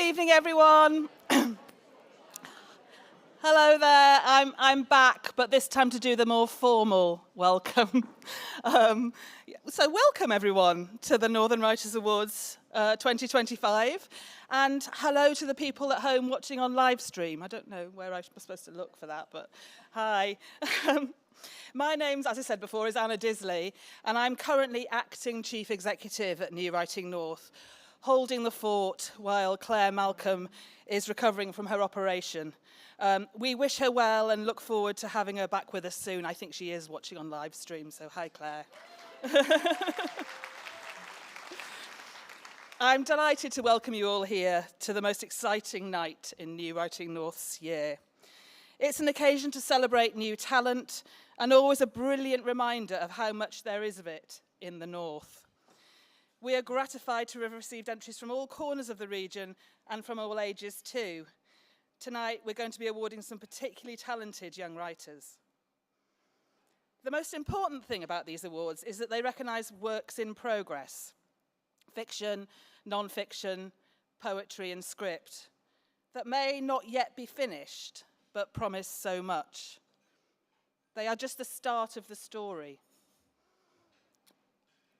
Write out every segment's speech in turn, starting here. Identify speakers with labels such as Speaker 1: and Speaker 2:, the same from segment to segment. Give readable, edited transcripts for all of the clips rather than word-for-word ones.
Speaker 1: evening, everyone. Hello there. I'm back, but this time to do the more formal welcome. So welcome, everyone, to the Northern Writers Awards 2025. And hello to the people at home watching on live stream. I don't know where I'm supposed to look for that, but hi. My name's, as I said before, is Anna Disley, and I'm currently acting Chief Executive at New Writing North, holding the fort while Claire Malcolm is recovering from her operation. We wish her well and look forward to having her back with us soon. I think she is watching on live stream, so hi, Claire. I'm delighted to welcome you all here to the most exciting night in New Writing North's year. It's an occasion to celebrate new talent and always a brilliant reminder of how much there is of it in the North. We are gratified to have received entries from all corners of the region and from all ages too. Tonight, we're going to be awarding some particularly talented young writers. The most important thing about these awards is that they recognise works in progress, fiction, non-fiction, poetry and script, that may not yet be finished, but promise so much. They are just the start of the story.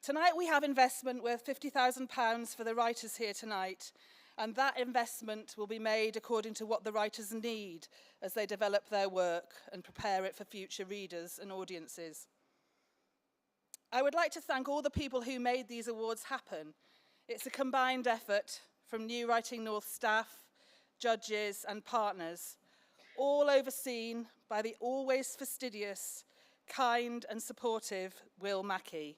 Speaker 1: Tonight we have investment worth £50,000 for the writers here tonight, and that investment will be made according to what the writers need as they develop their work and prepare it for future readers and audiences. I would like to thank all the people who made these awards happen. It's a combined effort from New Writing North staff, judges and partners, all overseen by the always fastidious, kind and supportive Will Mackey,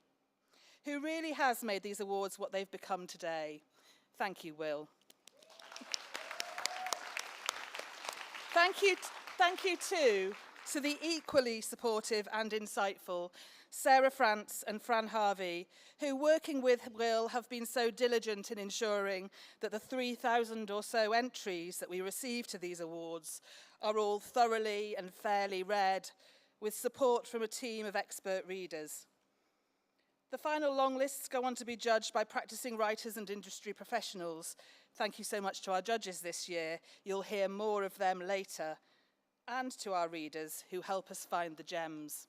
Speaker 1: who really has made these awards what they've become today. Thank you, Will. Thank you too to the equally supportive and insightful Sarah France and Fran Harvey, who, working with Will, have been so diligent in ensuring that the 3,000 or so entries that we receive to these awards are all thoroughly and fairly read, with support from a team of expert readers. The final long lists go on to be judged by practicing writers and industry professionals. Thank you so much to our judges this year. You'll hear more of them later. And to our readers who help us find the gems.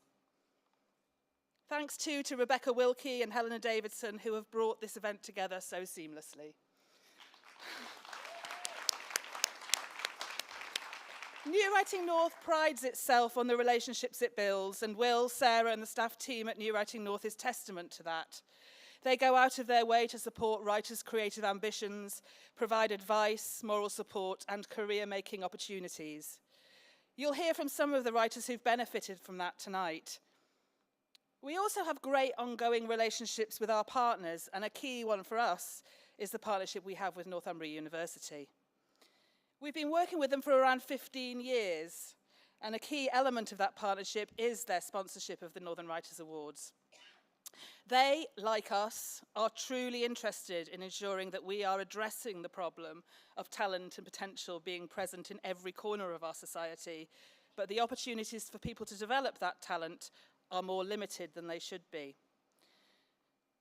Speaker 1: Thanks too to Rebecca Wilkie and Helena Davidson, who have brought this event together so seamlessly. New Writing North prides itself on the relationships it builds, and Will, Sarah and the staff team at New Writing North is testament to that. They go out of their way to support writers' creative ambitions, provide advice, moral support and career-making opportunities. You'll hear from some of the writers who've benefited from that tonight. We also have great ongoing relationships with our partners, and a key one for us is the partnership we have with Northumbria University. We've been working with them for around 15 years, and a key element of that partnership is their sponsorship of the Northern Writers Awards. They, like us, are truly interested in ensuring that we are addressing the problem of talent and potential being present in every corner of our society, but the opportunities for people to develop that talent are more limited than they should be.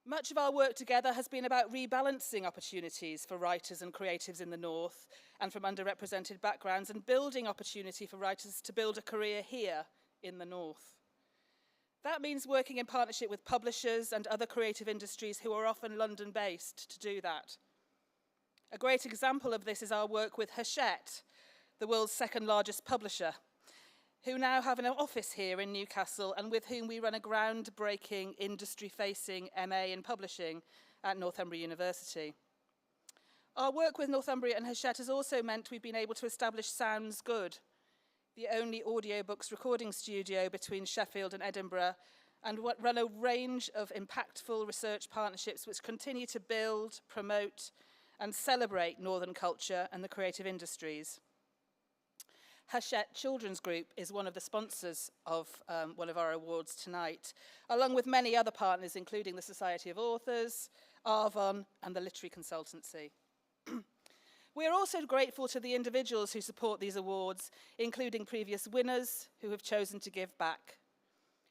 Speaker 1: Much of our work together has been about rebalancing opportunities for writers and creatives in the North and from underrepresented backgrounds, and building opportunity for writers to build a career here in the North. That means working in partnership with publishers and other creative industries who are often London-based to do that. A great example of this is our work with Hachette, the world's second largest publisher, who now have an office here in Newcastle and with whom we run a groundbreaking industry-facing MA in publishing at Northumbria University. Our work with Northumbria and Hachette has also meant we've been able to establish Sounds Good, the only audiobooks recording studio between Sheffield and Edinburgh, and run a range of impactful research partnerships which continue to build, promote, and celebrate Northern culture and the creative industries. Hachette Children's Group is one of the sponsors of one of our awards tonight, along with many other partners, including the Society of Authors, Arvon, and the Literary Consultancy. We are also grateful to the individuals who support these awards, including previous winners who have chosen to give back.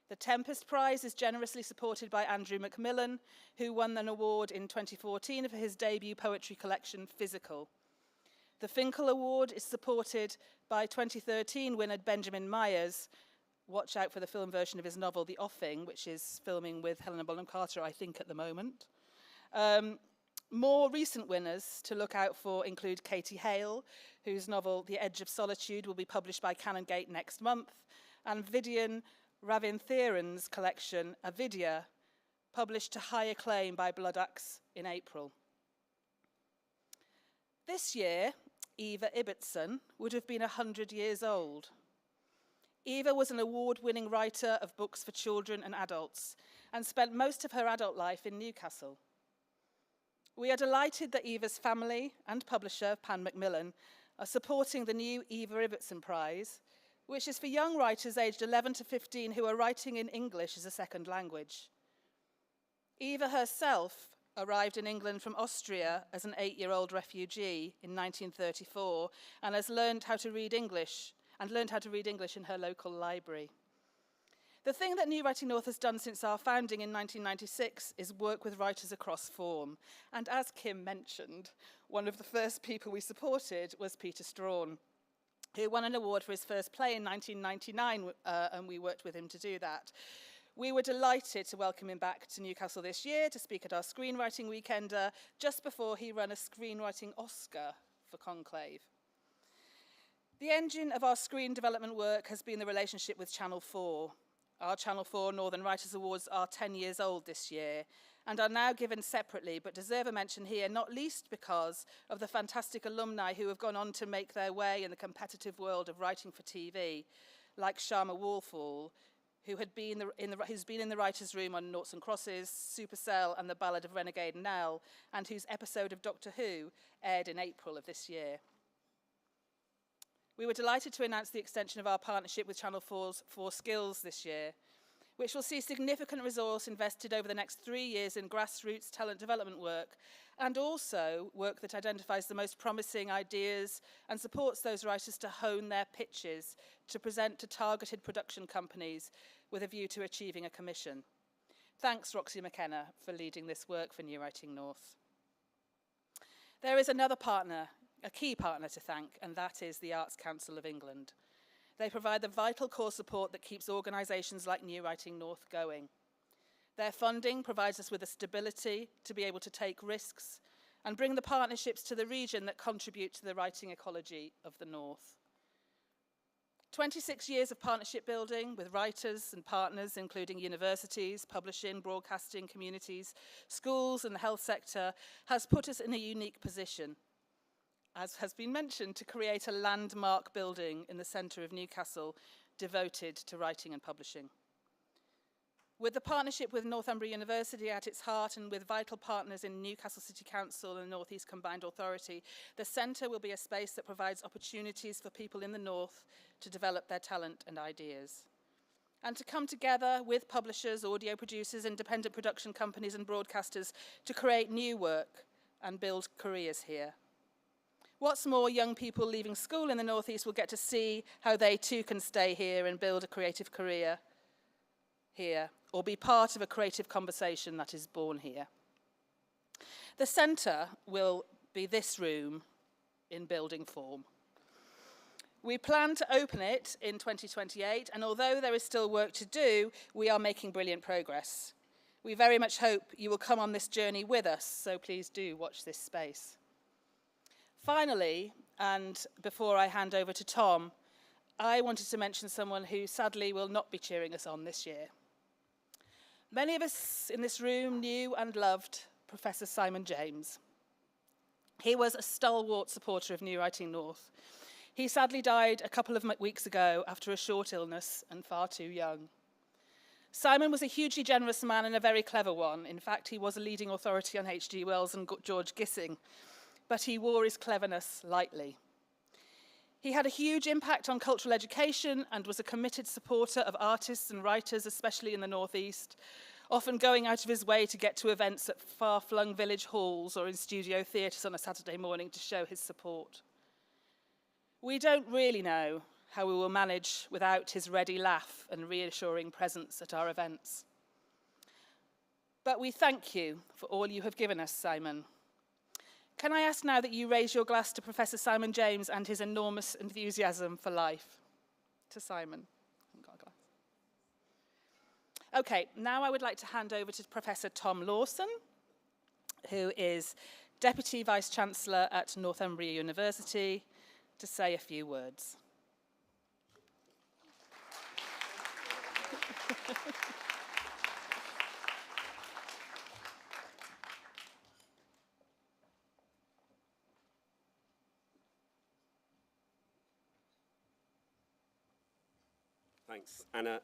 Speaker 1: The Tempest Prize is generously supported by Andrew Macmillan, who won an award in 2014 for his debut poetry collection, Physical. The Finkel Award is supported by 2013 winner Benjamin Myers. Watch out for the film version of his novel, The Offing, which is filming with Helena Bonham Carter, I think, at the moment. More recent winners to look out for include Katie Hale, whose novel The Edge of Solitude will be published by Canongate next month, and Vidyan Ravinthiran's collection, Avidya, published to high acclaim by Blood Axe in April. This year, Eva Ibbotson would have been 100 years old. Eva was an award-winning writer of books for children and adults and spent most of her adult life in Newcastle. We are delighted that Eva's family and publisher, Pan Macmillan, are supporting the new Eva Ibbotson Prize, which is for young writers aged 11 to 15 who are writing in English as a second language. Eva herself arrived in England from Austria as an 8-year-old refugee in 1934 and has learned how to read English in her local library. The thing that New Writing North has done since our founding in 1996 is work with writers across form. And as Kim mentioned, one of the first people we supported was Peter Strawn, who won an award for his first play in 1999, and we worked with him to do that. We were delighted to welcome him back to Newcastle this year to speak at our screenwriting weekender, just before he won a screenwriting Oscar for Conclave. The engine of our screen development work has been the relationship with Channel 4. Our Channel 4 Northern Writers Awards are 10 years old this year and are now given separately, but deserve a mention here, not least because of the fantastic alumni who have gone on to make their way in the competitive world of writing for TV, like Sharma Walfall, who's been in the writer's room on Noughts and Crosses, Supercell and The Ballad of Renegade Nell, and whose episode of Doctor Who aired in April of this year. We were delighted to announce the extension of our partnership with Channel 4's 4 Skills this year, which will see significant resource invested over the next 3 years in grassroots talent development work, and also work that identifies the most promising ideas and supports those writers to hone their pitches to present to targeted production companies with a view to achieving a commission. Thanks, Roxy McKenna, for leading this work for New Writing North. There is another partner, a key partner to thank, and that is the Arts Council of England. They provide the vital core support that keeps organisations like New Writing North going. Their funding provides us with the stability to be able to take risks and bring the partnerships to the region that contribute to the writing ecology of the North. 26 years of partnership building with writers and partners, including universities, publishing, broadcasting, communities, schools, and the health sector, has put us in a unique position, as has been mentioned, to create a landmark building in the centre of Newcastle devoted to writing and publishing. With the partnership with Northumbria University at its heart and with vital partners in Newcastle City Council and North East Combined Authority, the centre will be a space that provides opportunities for people in the North to develop their talent and ideas, and to come together with publishers, audio producers, independent production companies and broadcasters to create new work and build careers here. What's more, young people leaving school in the North East will get to see how they too can stay here and build a creative career here, or be part of a creative conversation that is born here. The centre will be this room in building form. We plan to open it in 2028, and although there is still work to do, we are making brilliant progress. We very much hope you will come on this journey with us, so please do watch this space. Finally, and before I hand over to Tom, I wanted to mention someone who sadly will not be cheering us on this year. Many of us in this room knew and loved Professor Simon James. He was a stalwart supporter of New Writing North. He sadly died a couple of weeks ago after a short illness and far too young. Simon was a hugely generous man and a very clever one. In fact, he was a leading authority on H.G. Wells and George Gissing, but he wore his cleverness lightly. He had a huge impact on cultural education and was a committed supporter of artists and writers, especially in the North East, often going out of his way to get to events at far-flung village halls or in studio theatres on a Saturday morning to show his support. We don't really know how we will manage without his ready laugh and reassuring presence at our events. But we thank you for all you have given us, Simon. Can I ask now that you raise your glass to Professor Simon James and his enormous enthusiasm for life? To Simon. Okay, now I would like to hand over to Professor Tom Lawson, who is Deputy Vice-Chancellor at Northumbria University, to say a few words.
Speaker 2: Thanks, Anna.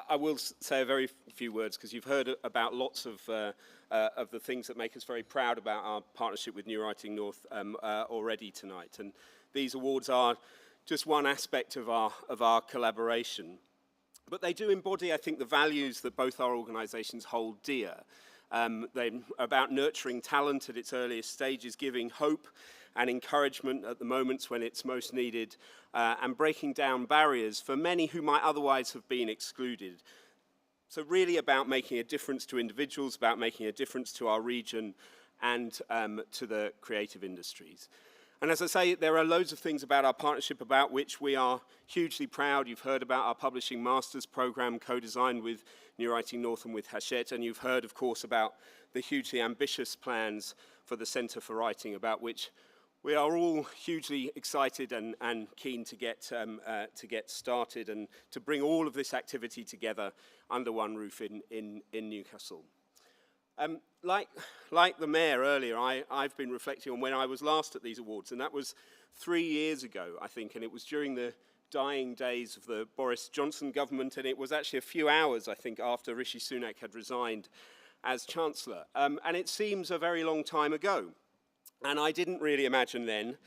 Speaker 2: I will say a very few words because you've heard about lots of the things that make us very proud about our partnership with New Writing North already tonight. And these awards are just one aspect of our collaboration. But they do embody, I think, the values that both our organisations hold dear. They're about nurturing talent at its earliest stages, giving hope and encouragement at the moments when it's most needed, and breaking down barriers for many who might otherwise have been excluded. So really about making a difference to individuals, about making a difference to our region and to the creative industries. And as I say, there are loads of things about our partnership about which we are hugely proud. You've heard about our Publishing Masters programme co-designed with New Writing North and with Hachette, and you've heard, of course, about the hugely ambitious plans for the Centre for Writing, about which we are all hugely excited and keen to get started and to bring all of this activity together under one roof in Newcastle. Like the Mayor earlier, I've been reflecting on when I was last at these awards, and that was 3 years ago, I think, and it was during the dying days of the Boris Johnson government, and it was actually a few hours, I think, after Rishi Sunak had resigned as Chancellor. And it seems a very long time ago. And I didn't really imagine then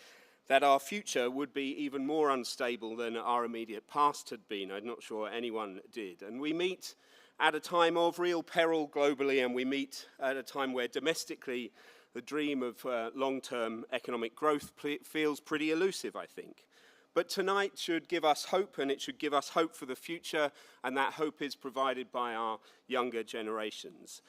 Speaker 2: that our future would be even more unstable than our immediate past had been. I'm not sure anyone did. And we meet at a time of real peril globally, and we meet at a time where domestically the dream of long-term economic growth feels pretty elusive, I think. But tonight should give us hope, and it should give us hope for the future, and that hope is provided by our younger generations.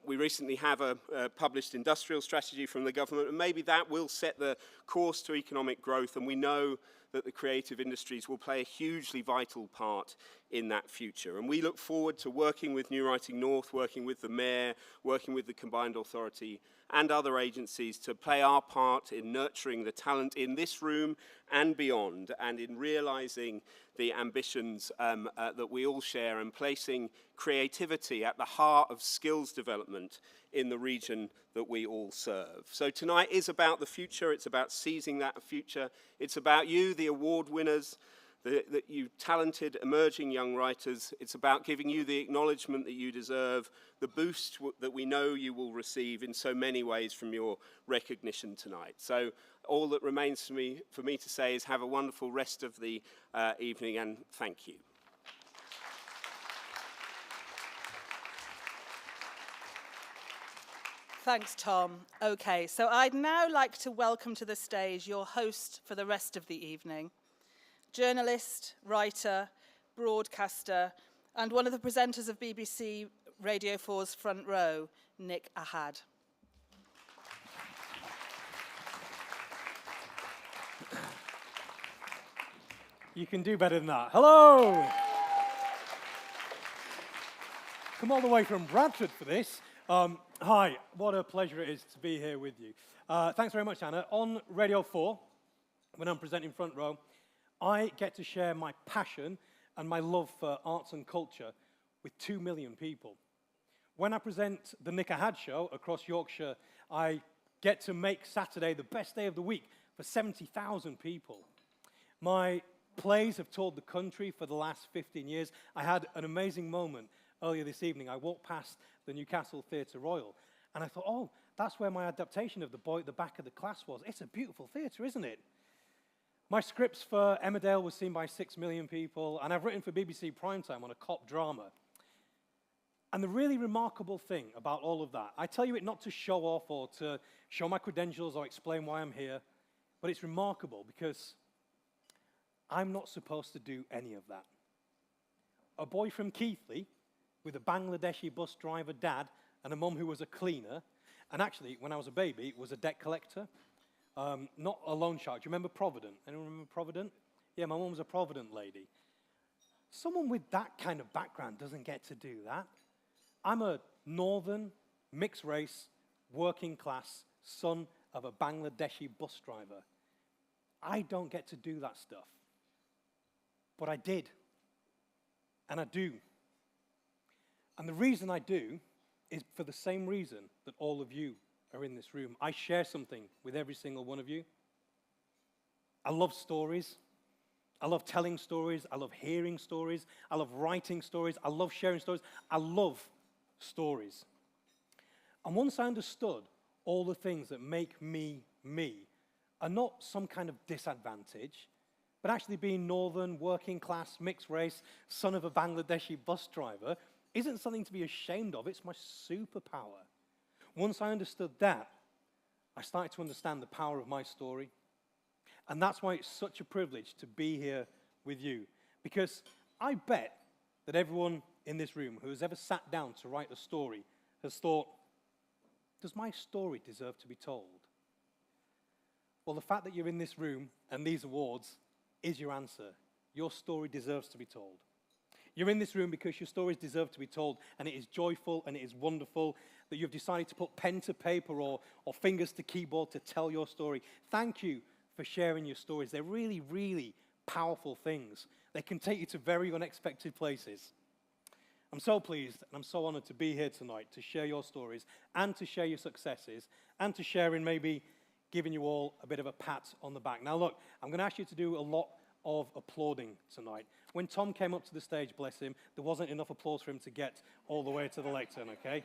Speaker 2: We recently have a published industrial strategy from the government, and maybe that will set the course to economic growth, and we know that the creative industries will play a hugely vital part in that future. And we look forward to working with New Writing North, working with the Mayor, working with the Combined Authority and other agencies to play our part in nurturing the talent in this room and beyond, and in realising the ambitions that we all share, and placing creativity at the heart of skills development in the region that we all serve. So tonight is about the future. It's about seizing that future. It's about you, the award winners, you talented emerging young writers. It's about giving you the acknowledgement that you deserve, the boost that we know you will receive in so many ways from your recognition tonight. So all that remains for me to say is have a wonderful rest of the evening, and thank you.
Speaker 1: Thanks, Tom. Okay, so I'd now like to welcome to the stage your host for the rest of the evening, journalist, writer, broadcaster, and one of the presenters of BBC Radio 4's Front Row, Nick Ahad.
Speaker 3: You can do better than that. Hello! Come all the way from Bradford for this. Hi, what a pleasure it is to be here with you. Thanks very much, Anna. On Radio 4, when I'm presenting Front Row, I get to share my passion and my love for arts and culture with 2 million people. When I present the Nick Ahad Show across Yorkshire, I get to make Saturday the best day of the week for 70,000 people. My plays have toured the country for the last 15 years. I had an amazing moment earlier this evening. I walked past the Newcastle Theatre Royal, and I thought, oh, that's where my adaptation of The Boy at the Back of the Class was. It's a beautiful theatre, isn't it? My scripts for Emmerdale was seen by 6 million people, and I've written for BBC Primetime on a cop drama. And the really remarkable thing about all of that, I tell you it not to show off or to show my credentials or explain why I'm here, but it's remarkable because I'm not supposed to do any of that. A boy from Keighley with a Bangladeshi bus driver dad and a mum who was a cleaner, And actually, when I was a baby, was a debt collector. Not a loan shark. Do you remember Provident? Anyone remember Provident? Yeah, my mum was a Provident lady. Someone with that kind of background doesn't get to do that. I'm a northern, mixed race, working class son of a Bangladeshi bus driver. I don't get to do that stuff. But I did. And I do. And the reason I do is for the same reason that all of you are in this room. I share something with every single one of you. I love stories. I love telling stories. I love hearing stories. I love writing stories. I love sharing stories. I love stories. And once I understood all the things that make me me are not some kind of disadvantage, but actually being northern, working class, mixed race, son of a Bangladeshi bus driver isn't something to be ashamed of. It's my superpower. Once I understood that, I started to understand the power of my story. And that's why it's such a privilege to be here with you. Because I bet that everyone in this room who has ever sat down to write a story has thought, does my story deserve to be told? Well, the fact that you're in this room and these awards is your answer. Your story deserves to be told. You're in this room because your stories deserve to be told, and it is joyful and it is wonderful that you've decided to put pen to paper or fingers to keyboard to tell your story. Thank you for sharing your stories. They're really, really powerful things. They can take you to very unexpected places. I'm so pleased and I'm so honored to be here tonight to share your stories and to share your successes and to share in maybe giving you all a bit of a pat on the back. Now look, I'm going to ask you to do a lot of applauding tonight. When Tom came up to the stage, bless him, there wasn't enough applause for him to get all the way to the lectern, okay?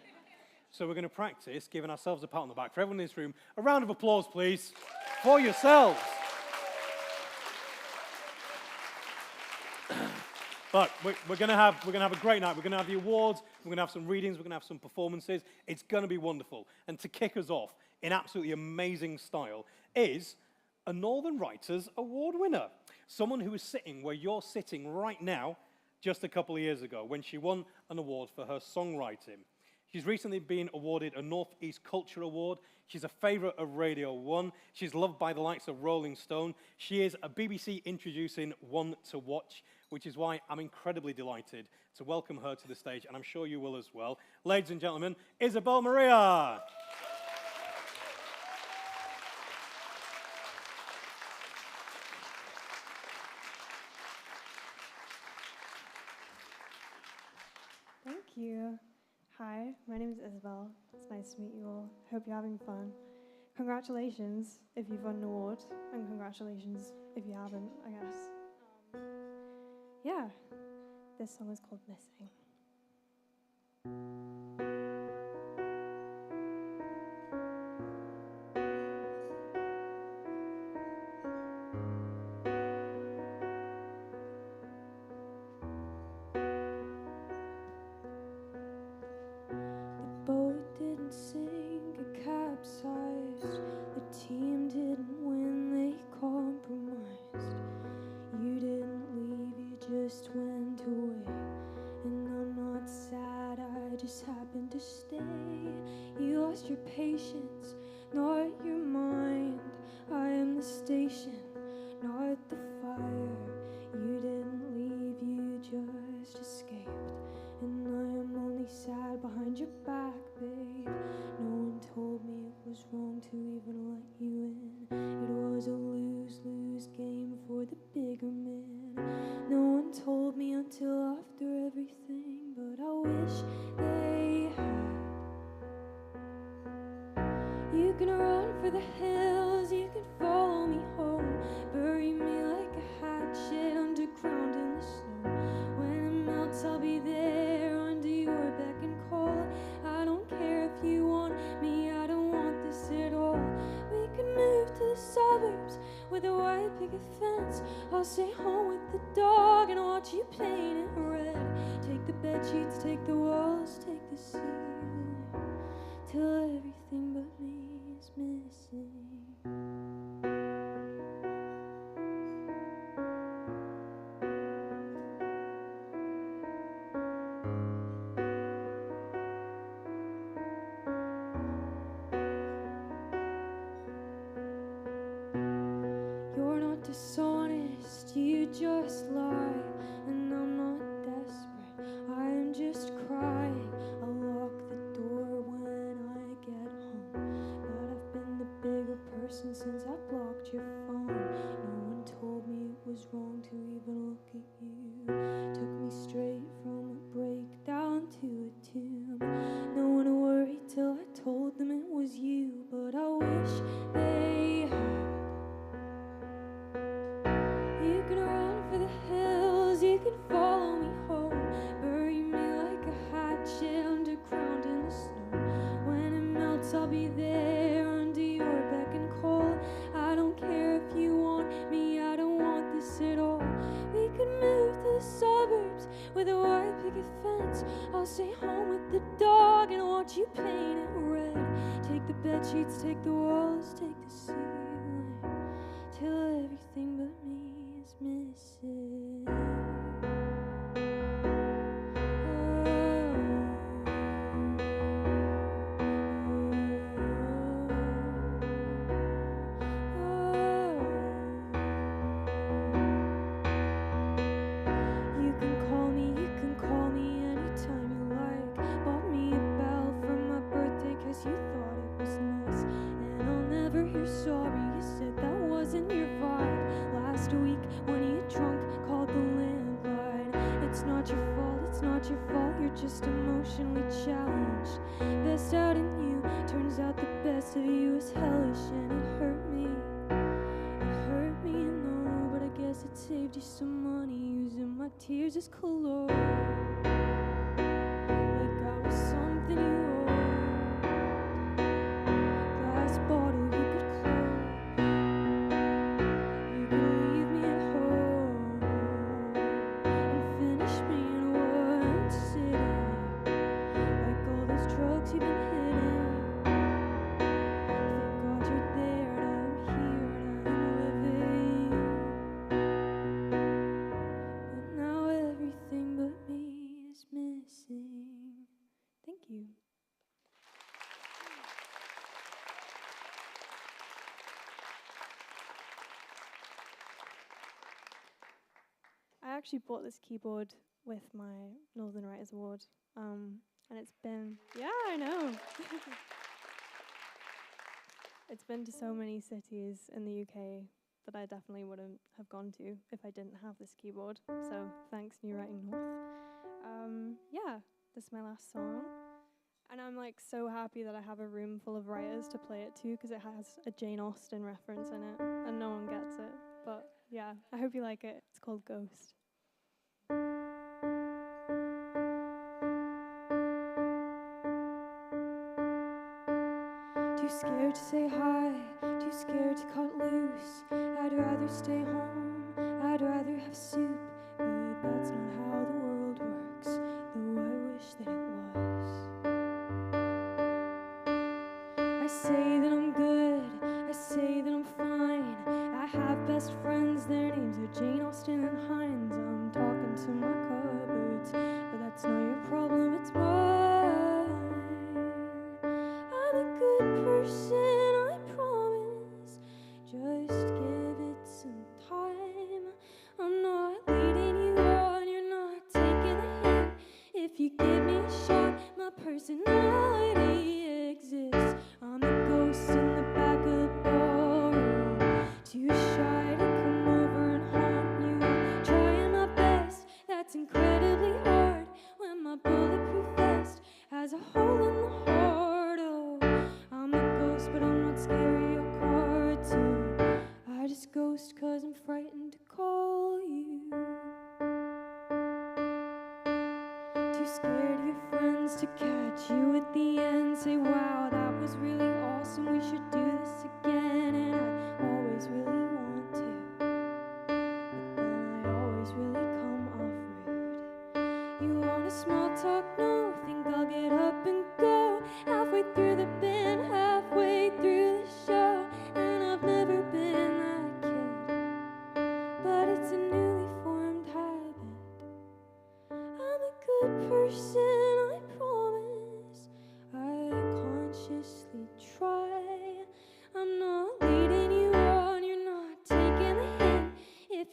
Speaker 3: So we're going to practice giving ourselves a pat on the back. For everyone in this room, a round of applause, please, for yourselves. But we're going to have a great night. We're going to have the awards. We're going to have some readings. We're going to have some performances. It's going to be wonderful. And to kick us off in absolutely amazing style is a Northern Writers Award winner. Someone who is sitting where you're sitting right now just a couple of years ago when she won an award for her songwriting. She's recently been awarded a Northeast Culture Award. She's a favorite of Radio 1. She's loved by the likes of Rolling Stone. She is a BBC introducing one to watch, which is why I'm incredibly delighted to welcome her to the stage, and I'm sure you will as well. Ladies and gentlemen, Isabel Maria.
Speaker 4: Thank you. Hi, my name is Isabel. It's nice to meet you all. Hope you're having fun. Congratulations if you've won an award, and congratulations if you haven't, I guess. Yeah, this song is called Missing. The boat didn't sink, it capsized. The team didn't win, they compromised. You didn't leave, you just went away. And I'm not sad, I just happened to stay. You lost your patience, not your mind. I am the station, not the fire. You didn't leave, you just escaped. And I am only sad behind your back, babe. No one told me it was wrong to even let you in. It was a lose-lose game for the bigger man. No one told me until after everything, but I wish they had. You can run for the hills, you can follow me home. Bury me like a hatchet underground in the snow. When it melts, I'll be there under your beck and call. I don't care if you want me, I don't want this at all. We can move to the suburbs with a white picket fence. I'll stay home with the dog and watch you paint it red. Take the bed sheets, take the walls, take the ceiling, till everything but me is missing. dishonest, you just lie. And I'm not desperate, I'm just crying. I'll lock the door when I get home. But I've been the bigger person since I blocked your phone. No one told me it was wrong to even look at you. Took me straight from a breakdown to a tomb. No one worried till I told them it was you. But I wish they had. You can run for the hills, you can follow me home. Bury me like a hatchet underground in the snow. When it melts, I'll be there under your beck and call. I don't care if you want me, I don't want this at all. We could move to the suburbs with a white picket fence. I'll stay home with the dog and watch you paint it red. Take the bed sheets, take the walls, take the ceiling, till everything but me is missing. You can call me anytime you like. Bought me a bell for my birthday 'cause you thought it was nice. And I'll never hear sorry, you said that wasn't your vibe. Last week when you drunk called the landline. It's not your fault, it's not your fault, you're just emotionally challenged. Best out in you, turns out the best of you is hellish. And it hurt me, no, but I guess it saved you some money using my tears as cologne. Like I was something you owed. Glass bottle you could close. You could leave me at home and finish me in one sitting. Like all those drugs you've been hitting. Thank God you're there and I'm here and I'm living. But now everything but me is missing. Thank you. I actually bought this keyboard with my Northern Writers Award, and it's been, yeah, I know. It's been to so many cities in the UK that I definitely wouldn't have gone to if I didn't have this keyboard. So thanks, New Writing North. Yeah, this is my last song. And I'm like so happy that I have a room full of writers to play it to because it has a Jane Austen reference in it and no one gets it. But yeah, I hope you like it. It's called Ghost. Too scared to say hi, too scared to cut loose. I'd rather stay home, I'd rather have soup. But that's not how the world works, though I wish that it was. I say that I'm good, I say that I'm fine. I have best friends, their names are Jane Austen and Hines. I'm talking to my cupboards, but that's not your problem, it's mine. I'm a good person, I promise. Just give it some time. I'm not leading you on, you're not taking a hint. If you give me a shot, my personality exists. I'm a ghost in the back of the ballroom, too shy to come over and haunt you. I'm trying my best, that's incredibly hard when my bulletproof vest has a hole in the heart. Oh, I'm a ghost, but I'm not scary or cartoon. I just ghost 'cause I'm frightened to call you. Too scared of your friends to catch you at the end. Say, wow, that was really awesome, we should do this again. And I always really want to, but then I always really come off rude. You want a small talk? No, think I'll get up and go. Halfway through the band, halfway through the show. And I've never been that kid, but it's a newly formed habit. I'm a good person, I promise. I consciously try. I'm not leading you on, you're not taking a hint.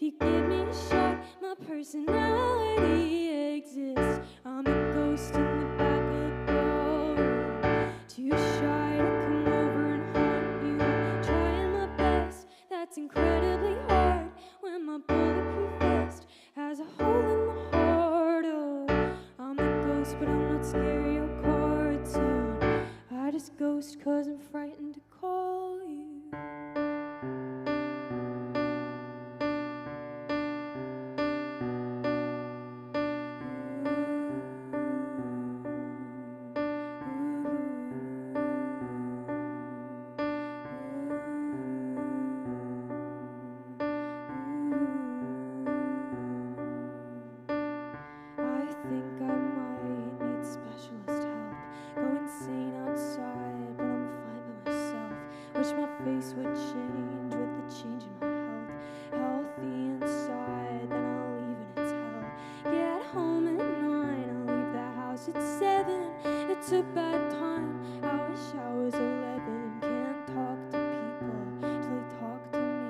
Speaker 4: he gave me a shot. My personality exists. I'm a ghost in the back of the ballroom, too shy to come over and haunt you. Trying my best, that's incredibly hard when my bulletproof vest has a hole in the heart. Oh, I'm a ghost, but I'm not scary or cartoon. I just ghost 'cause I'm frightened to call you. I think I might need specialist help. Go insane outside, but I'm fine by myself. Wish my face would change with the change in my health. Healthy inside, then I'll leave and it's hell. Get home at 9, I'll leave the house at 7. It's a bad time, I wish I was 11. Can't talk to people till they talk to me.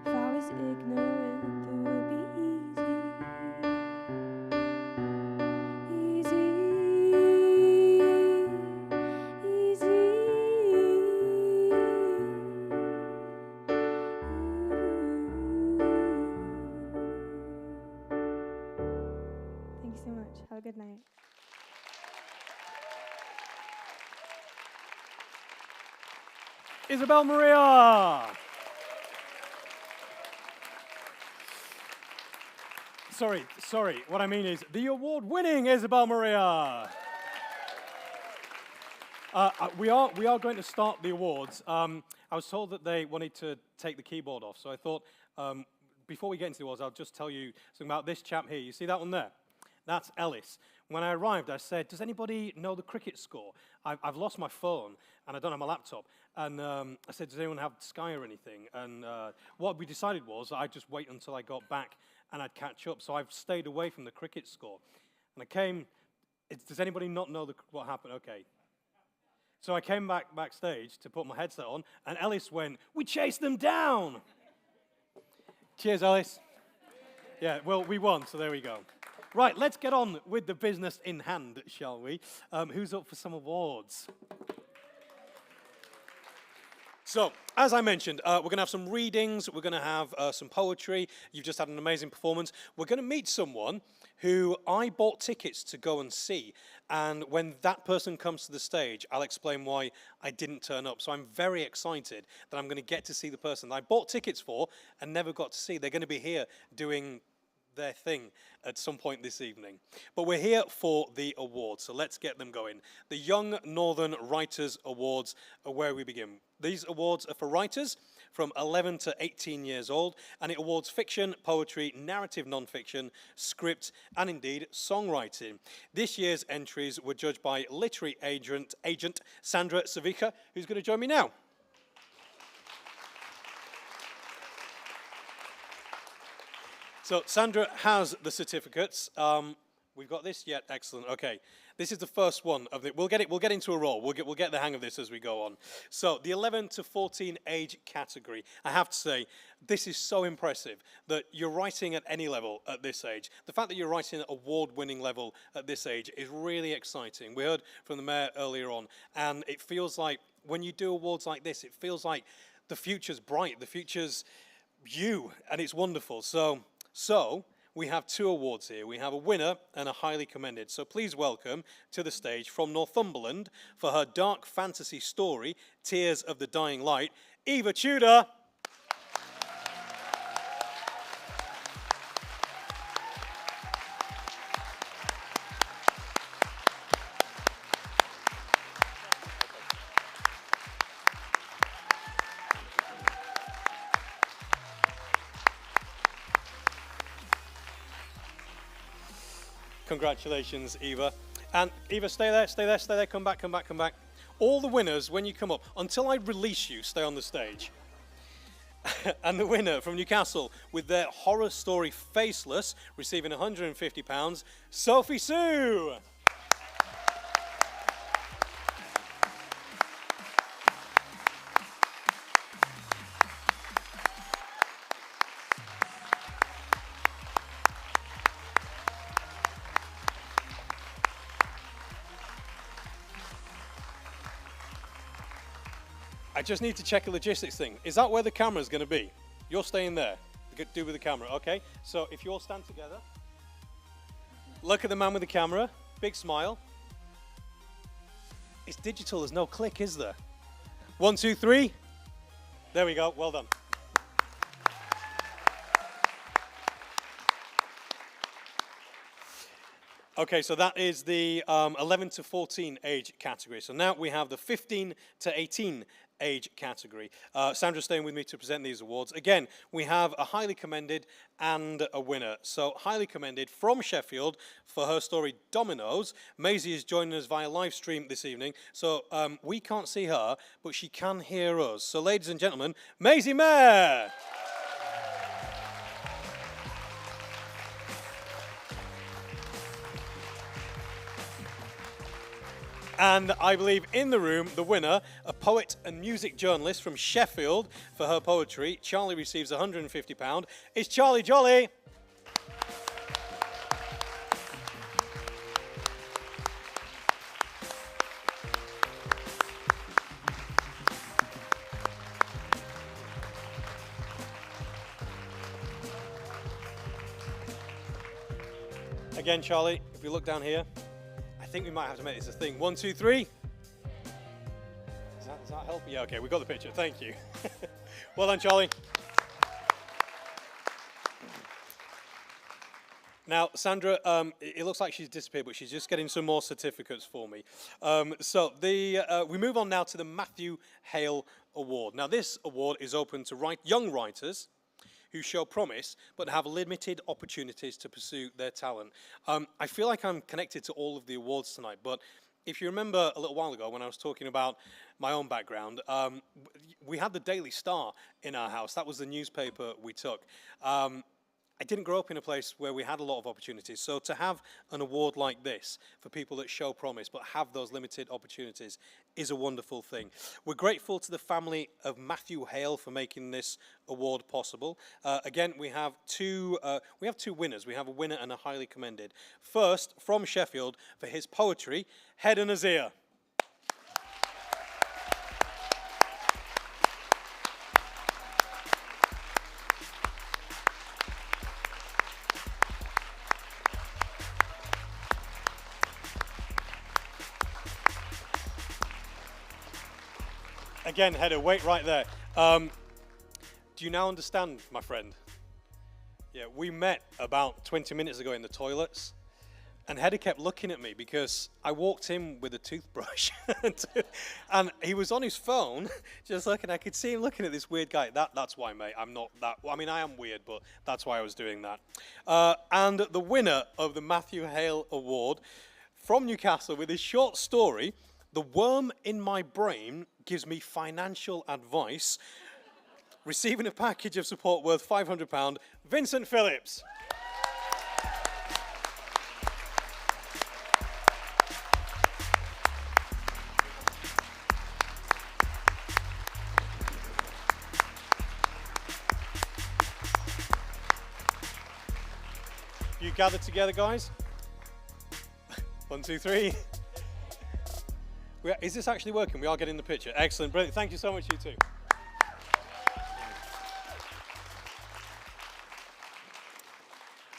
Speaker 4: If I was ignorant, it would be easy. Easy, easy. Thank you so much. Have a good night.
Speaker 3: Isabel Maria. Sorry. What I mean is the award-winning Isabel Maria. We are going to start the awards. I was told that they wanted to take the keyboard off, so I thought before we get into the awards, I'll just tell you something about this chap here. You see that one there? That's Ellis. When I arrived, I said, does anybody know the cricket score? I've lost my phone, and I don't have my laptop. And I said, does anyone have Sky or anything? And what we decided was I'd just wait until I got back and I'd catch up. So I've stayed away from the cricket score. And I came, does anybody not know what happened? Okay. So I came backstage to put my headset on, and Ellis went, we chased them down. Cheers, Ellis. Yeah, well, we won, so there we go. Right, let's get on with the business in hand, shall we? Who's up for some awards? So, as I mentioned, we're going to have some readings, we're going to have some poetry. You've just had an amazing performance. We're going to meet someone who I bought tickets to go and see, and when that person comes to the stage, I'll explain why I didn't turn up. So I'm very excited that I'm going to get to see the person that I bought tickets for and never got to see. They're going to be here doing their thing at some point this evening. But we're here for the awards, so let's get them going. The Young Northern Writers Awards are where we begin. These awards are for writers from 11 to 18 years old, and it awards fiction, poetry, narrative non-fiction, script, and indeed songwriting. This year's entries were judged by literary agent Sandra Savica, who's going to join me now. So Sandra has the certificates. We've got this yet. Excellent. Okay, this is the first one of the. We'll get into a roll. We'll get the hang of this as we go on. So the 11 to 14 age category. I have to say, this is so impressive that you're writing at any level at this age. The fact that you're writing at award-winning level at this age is really exciting. We heard from the mayor earlier on, and it feels like when you do awards like this, it feels like the future's bright. The future's you, and it's wonderful. So we have two awards here. We have a winner and a highly commended. So please welcome to the stage from Northumberland for her dark fantasy story, Tears of the Dying Light, Eva Tudor. Congratulations, Eva. And Eva, stay there, come back. All the winners, when you come up, until I release you, stay on the stage. And the winner from Newcastle with their horror story Faceless, receiving £150, Sophie Sue. I just need to check a logistics thing. Is that where the camera's going to be? You're staying there. Do with the camera, okay? So if you all stand together, look at the man with the camera, big smile. It's digital, there's no click, is there? 1, 2, 3. There we go, well done. Okay, so that is the 11 to 14 age category. So now we have the 15 to 18 age category. Sandra's staying with me to present these awards. Again, we have a highly commended and a winner. So highly commended from Sheffield for her story Dominoes. Maisie is joining us via live stream this evening. So we can't see her, but she can hear us. So ladies and gentlemen, Maisie Mayer. And I believe in the room, the winner, a poet and music journalist from Sheffield for her poetry. Charlie receives £150. It's Charlie Jolly. Again, Charlie, if we look down here, I think we might have to make this a thing. 1, 2, 3. Does that help? Yeah, okay, we got the picture. Thank you. Well done, Charlie. Now, Sandra, it looks like she's disappeared, but she's just getting some more certificates for me. We move on now to the Matthew Hale Award. Now, this award is open to young writers who show promise but have limited opportunities to pursue their talent. I feel like I'm connected to all of the awards tonight, but if you remember a little while ago when I was talking about my own background, we had the Daily Star in our house. That was the newspaper we took. I didn't grow up in a place where we had a lot of opportunities, so to have an award like this for people that show promise but have those limited opportunities is a wonderful thing. We're grateful to the family of Matthew Hale for making this award possible. Again, we have two winners. We have a winner and a highly commended. First, from Sheffield, for his poetry, Head and Azir. Again, Hedda, wait right there. Do you now understand, my friend? Yeah, we met about 20 minutes ago in the toilets, and Hedda kept looking at me because I walked in with a toothbrush, and he was on his phone, just looking. I could see him looking at this weird guy. That's why, mate. I'm not that. I mean, I am weird, but that's why I was doing that. And the winner of the Matthew Hale Award from Newcastle with his short story, The Worm in My Brain Gives Me Financial Advice, receiving a package of support worth £500, Vincent Phillips. You gather together, guys. 1, 2, 3. Is this actually working? We are getting the picture. Excellent, brilliant. Thank you so much, you two.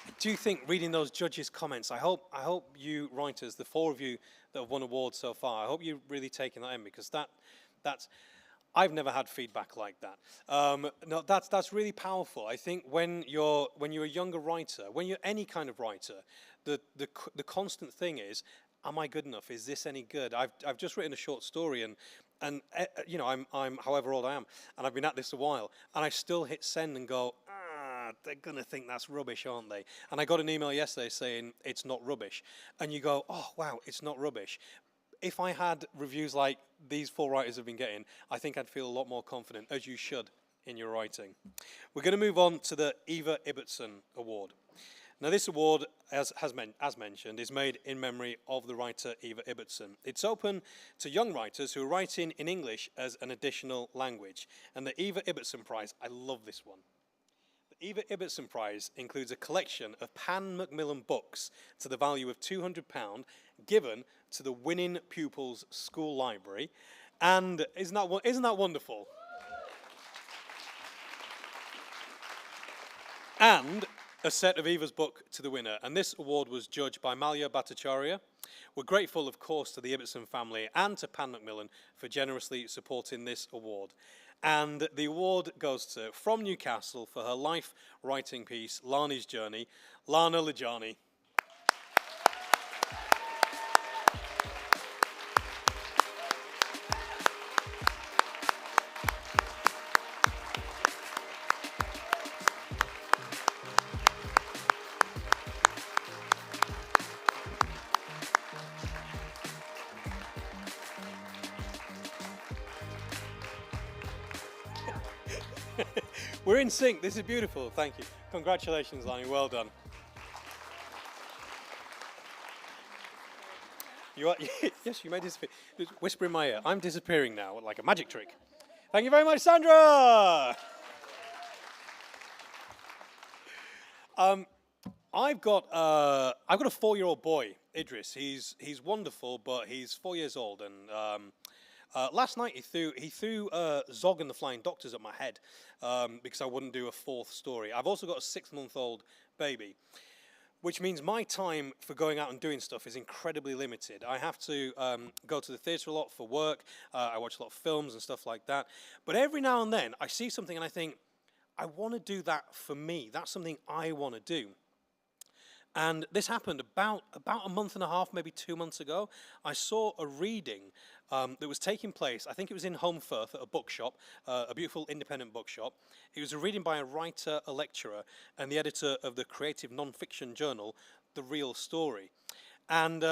Speaker 3: I do think reading those judges' comments, I hope you writers, the 4 of you that have won awards so far, I hope you're really taking that in, because that's I've never had feedback like that. No, that's really powerful. I think when you're a younger writer, when you're any kind of writer, the constant thing is, am I good enough? Is this any good? I've just written a short story, and you know, I'm however old I am, and I've been at this a while, and I still hit send and go, they're gonna think that's rubbish, aren't they? And I got an email yesterday saying it's not rubbish, and you go, oh wow, it's not rubbish. If I had reviews like these 4 writers have been getting, I think I'd feel a lot more confident, as you should, in your writing. We're going to move on to the Eva Ibbotson Award. Now, this award, as mentioned, is made in memory of the writer Eva Ibbotson. It's open to young writers who are writing in English as an additional language. And the Eva Ibbotson Prize, I love this one. The Eva Ibbotson Prize includes a collection of Pan Macmillan books to the value of £200 given to the winning pupils' school library. And isn't that wonderful? And a set of Eva's book to the winner. And this award was judged by Malia Bhattacharya. We're grateful, of course, to the Ibbotson family and to Pan Macmillan for generously supporting this award. And the award goes to, from Newcastle, for her life writing piece, Lani's Journey, Lana Lajani. We're in sync. This is beautiful. Thank you. Congratulations, Lani. Well done. You are, yes, you may disappear. Just whisper in my ear. I'm disappearing now, like a magic trick. Thank you very much, Sandra. I've got a 4-year-old boy, Idris. He's wonderful, but he's 4 years old, and last night he threw Zog and the Flying Doctors at my head because I wouldn't do a 4th story. I've also got a 6-month-old baby, which means my time for going out and doing stuff is incredibly limited. I have to go to the theatre a lot for work. I watch a lot of films and stuff like that. But every now and then I see something and I think, I want to do that for me. That's something I want to do. And this happened about a month and a half, maybe 2 months ago. I saw a reading that was taking place, I think it was in Home Firth at a bookshop, a beautiful independent bookshop. It was a reading by a writer, a lecturer, and the editor of the creative non-fiction journal, The Real Story. And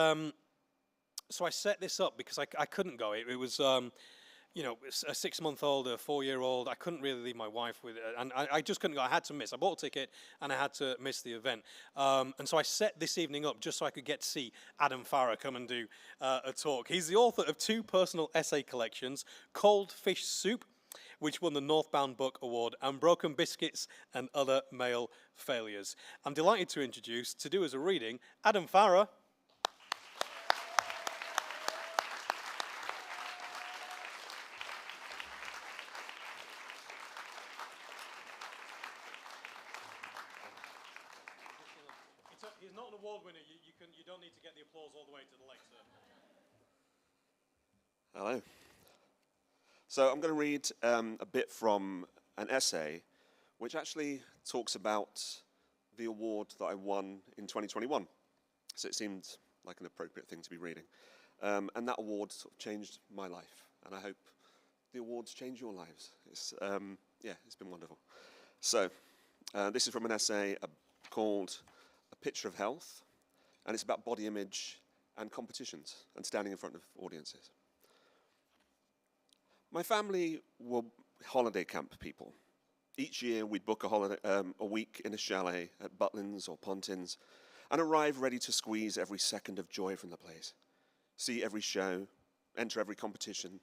Speaker 3: so I set this up because I couldn't go. It was, you know, a 6-month-old, a 4-year-old. I couldn't really leave my wife with it, and I just couldn't go. I had to miss. I bought a ticket, and I had to miss the event. And so I set this evening up just so I could get to see Adam Farah come and do a talk. He's the author of 2 personal essay collections, Cold Fish Soup, which won the Northbound Book Award, and Broken Biscuits and Other Male Failures. I'm delighted to introduce, to do as a reading, Adam Farah. He's not an award winner. You don't need to get the applause all the way to the lectern.
Speaker 5: Hello. So I'm going to read a bit from an essay which actually talks about the award that I won in 2021. So it seemed like an appropriate thing to be reading. And that award sort of changed my life. And I hope the awards change your lives. It's been wonderful. So this is from an essay called A Picture of Health, and it's about body image and competitions and standing in front of audiences. My family were holiday camp people. Each year we'd book a week in a chalet at Butlins or Pontins and arrive ready to squeeze every second of joy from the place, see every show, enter every competition.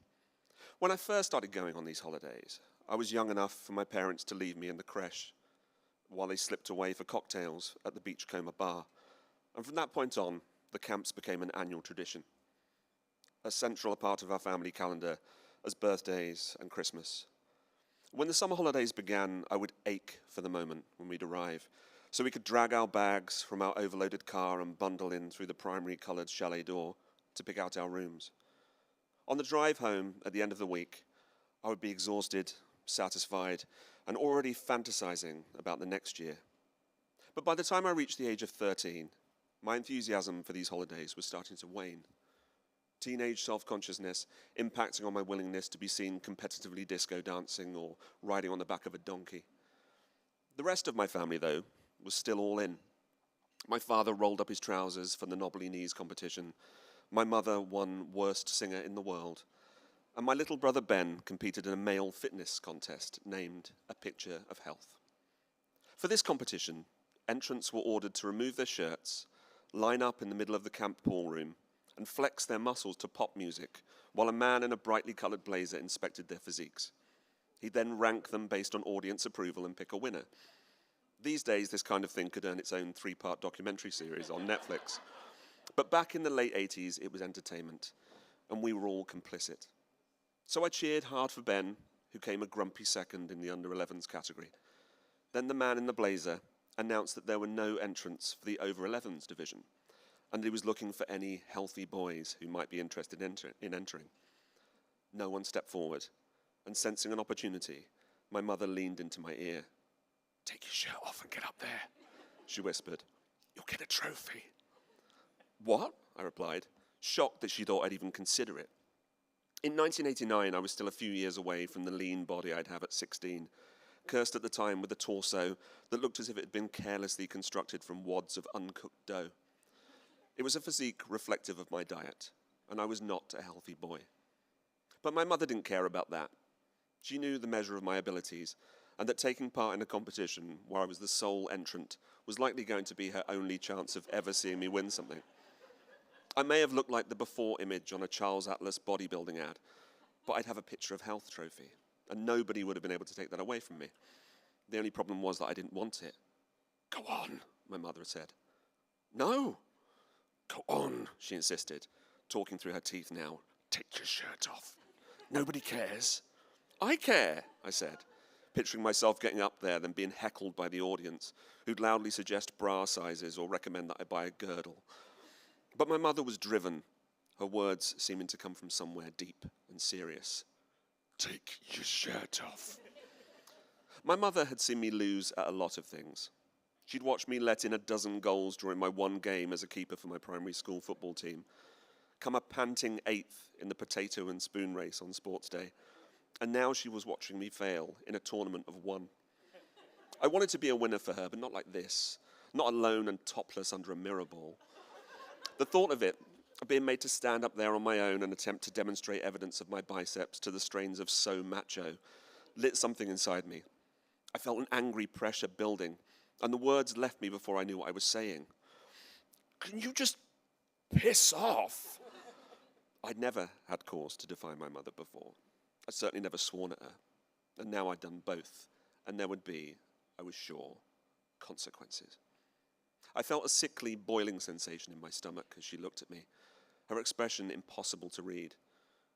Speaker 5: When I first started going on these holidays, I was young enough for my parents to leave me in the creche while they slipped away for cocktails at the Beachcomber bar. And from that point on, the camps became an annual tradition, a central part of our family calendar as birthdays and Christmas. When the summer holidays began, I would ache for the moment when we'd arrive, so we could drag our bags from our overloaded car and bundle in through the primary-coloured chalet door to pick out our rooms. On the drive home at the end of the week, I would be exhausted, satisfied, and already fantasizing about the next year. But by the time I reached the age of 13, my enthusiasm for these holidays was starting to wane. Teenage self-consciousness impacting on my willingness to be seen competitively disco dancing or riding on the back of a donkey. The rest of my family, though, was still all in. My father rolled up his trousers for the knobbly knees competition. My mother won worst singer in the world. And my little brother Ben competed in a male fitness contest named A Picture of Health. For this competition, entrants were ordered to remove their shirts, line up in the middle of the camp pool room, and flex their muscles to pop music, while a man in a brightly coloured blazer inspected their physiques. He'd then rank them based on audience approval and pick a winner. These days, this kind of thing could earn its own 3-part documentary series on Netflix. But back in the late 80s, it was entertainment, and we were all complicit. So I cheered hard for Ben, who came a grumpy second in the under-11s category. Then the man in the blazer announced that there were no entrants for the over-11s division, and he was looking for any healthy boys who might be interested in entering. No one stepped forward, and sensing an opportunity, my mother leaned into my ear. "Take your shirt off and get up there," she whispered. "You'll get a trophy." "What?" I replied, shocked that she thought I'd even consider it. In 1989, I was still a few years away from the lean body I'd have at 16, cursed at the time with a torso that looked as if it had been carelessly constructed from wads of uncooked dough. It was a physique reflective of my diet, and I was not a healthy boy. But my mother didn't care about that. She knew the measure of my abilities, and that taking part in a competition where I was the sole entrant was likely going to be her only chance of ever seeing me win something. I may have looked like the before image on a Charles Atlas bodybuilding ad, but I'd have a picture of health trophy, and nobody would have been able to take that away from me. The only problem was that I didn't want it. "Go on," my mother said. "No." "Go on," she insisted, talking through her teeth now. "Take your shirt off. Nobody cares." "I care," I said, picturing myself getting up there, then being heckled by the audience, who'd loudly suggest bra sizes or recommend that I buy a girdle. But my mother was driven, her words seeming to come from somewhere deep and serious. "Take your shirt off." My mother had seen me lose at a lot of things. She'd watched me let in a dozen goals during my one game as a keeper for my primary school football team, come a panting 8th in the potato and spoon race on sports day, and now she was watching me fail in a tournament of one. I wanted to be a winner for her, but not like this, not alone and topless under a mirror ball. The thought of it, being made to stand up there on my own and attempt to demonstrate evidence of my biceps to the strains of So Macho, lit something inside me. I felt an angry pressure building, and the words left me before I knew what I was saying. "Can you just piss off?" I'd never had cause to defy my mother before. I'd certainly never sworn at her, and now I'd done both, and there would be, I was sure, consequences. I felt a sickly, boiling sensation in my stomach as she looked at me, her expression impossible to read.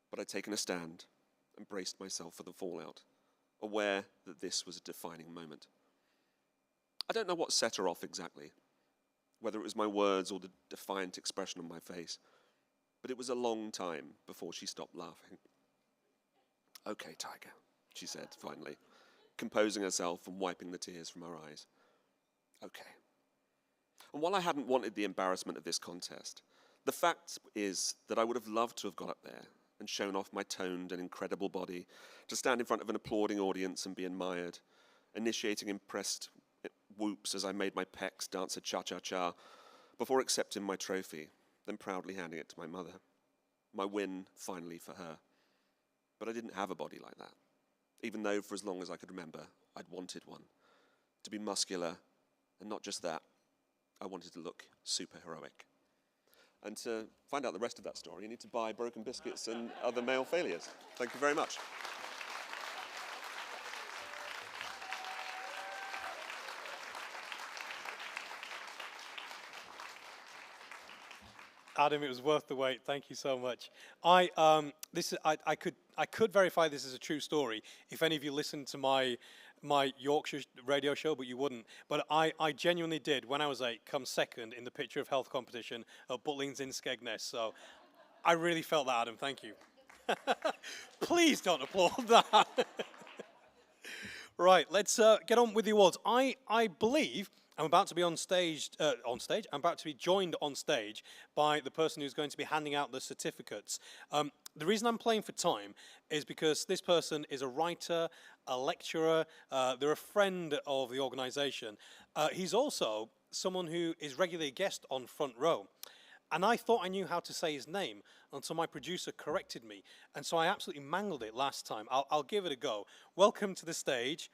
Speaker 5: But I'd taken a stand and braced myself for the fallout, aware that this was a defining moment. I don't know what set her off exactly, whether it was my words or the defiant expression on my face, but it was a long time before she stopped laughing. "Okay, Tiger," she said finally, composing herself and wiping the tears from her eyes. "Okay." And while I hadn't wanted the embarrassment of this contest, the fact is that I would have loved to have got up there and shown off my toned and incredible body, to stand in front of an applauding audience and be admired, initiating impressed whoops as I made my pecs dance a cha-cha-cha, before accepting my trophy, then proudly handing it to my mother. My win, finally, for her. But I didn't have a body like that, even though for as long as I could remember, I'd wanted one. To be muscular, and not just that, I wanted to look super heroic. And to find out the rest of that story, you need to buy Broken Biscuits and Other Male Failures. Thank you very much.
Speaker 3: Adam, it was worth the wait. Thank you so much. I could verify this is a true story if any of you listened to my Yorkshire radio show, but you wouldn't. But I genuinely did, when I was 8, come second in the picture of health competition at Butlins in Skegness. So I really felt that, Adam. Thank you. Please don't applaud that. Right, let's get on with the awards. I believe I'm about to be I'm about to be joined on stage by the person who's going to be handing out the certificates. The reason I'm playing for time is because this person is a writer, a lecturer, they're a friend of the organisation. He's also someone who is regularly a guest on Front Row. And I thought I knew how to say his name until my producer corrected me. And so I absolutely mangled it last time. I'll give it a go. Welcome to the stage,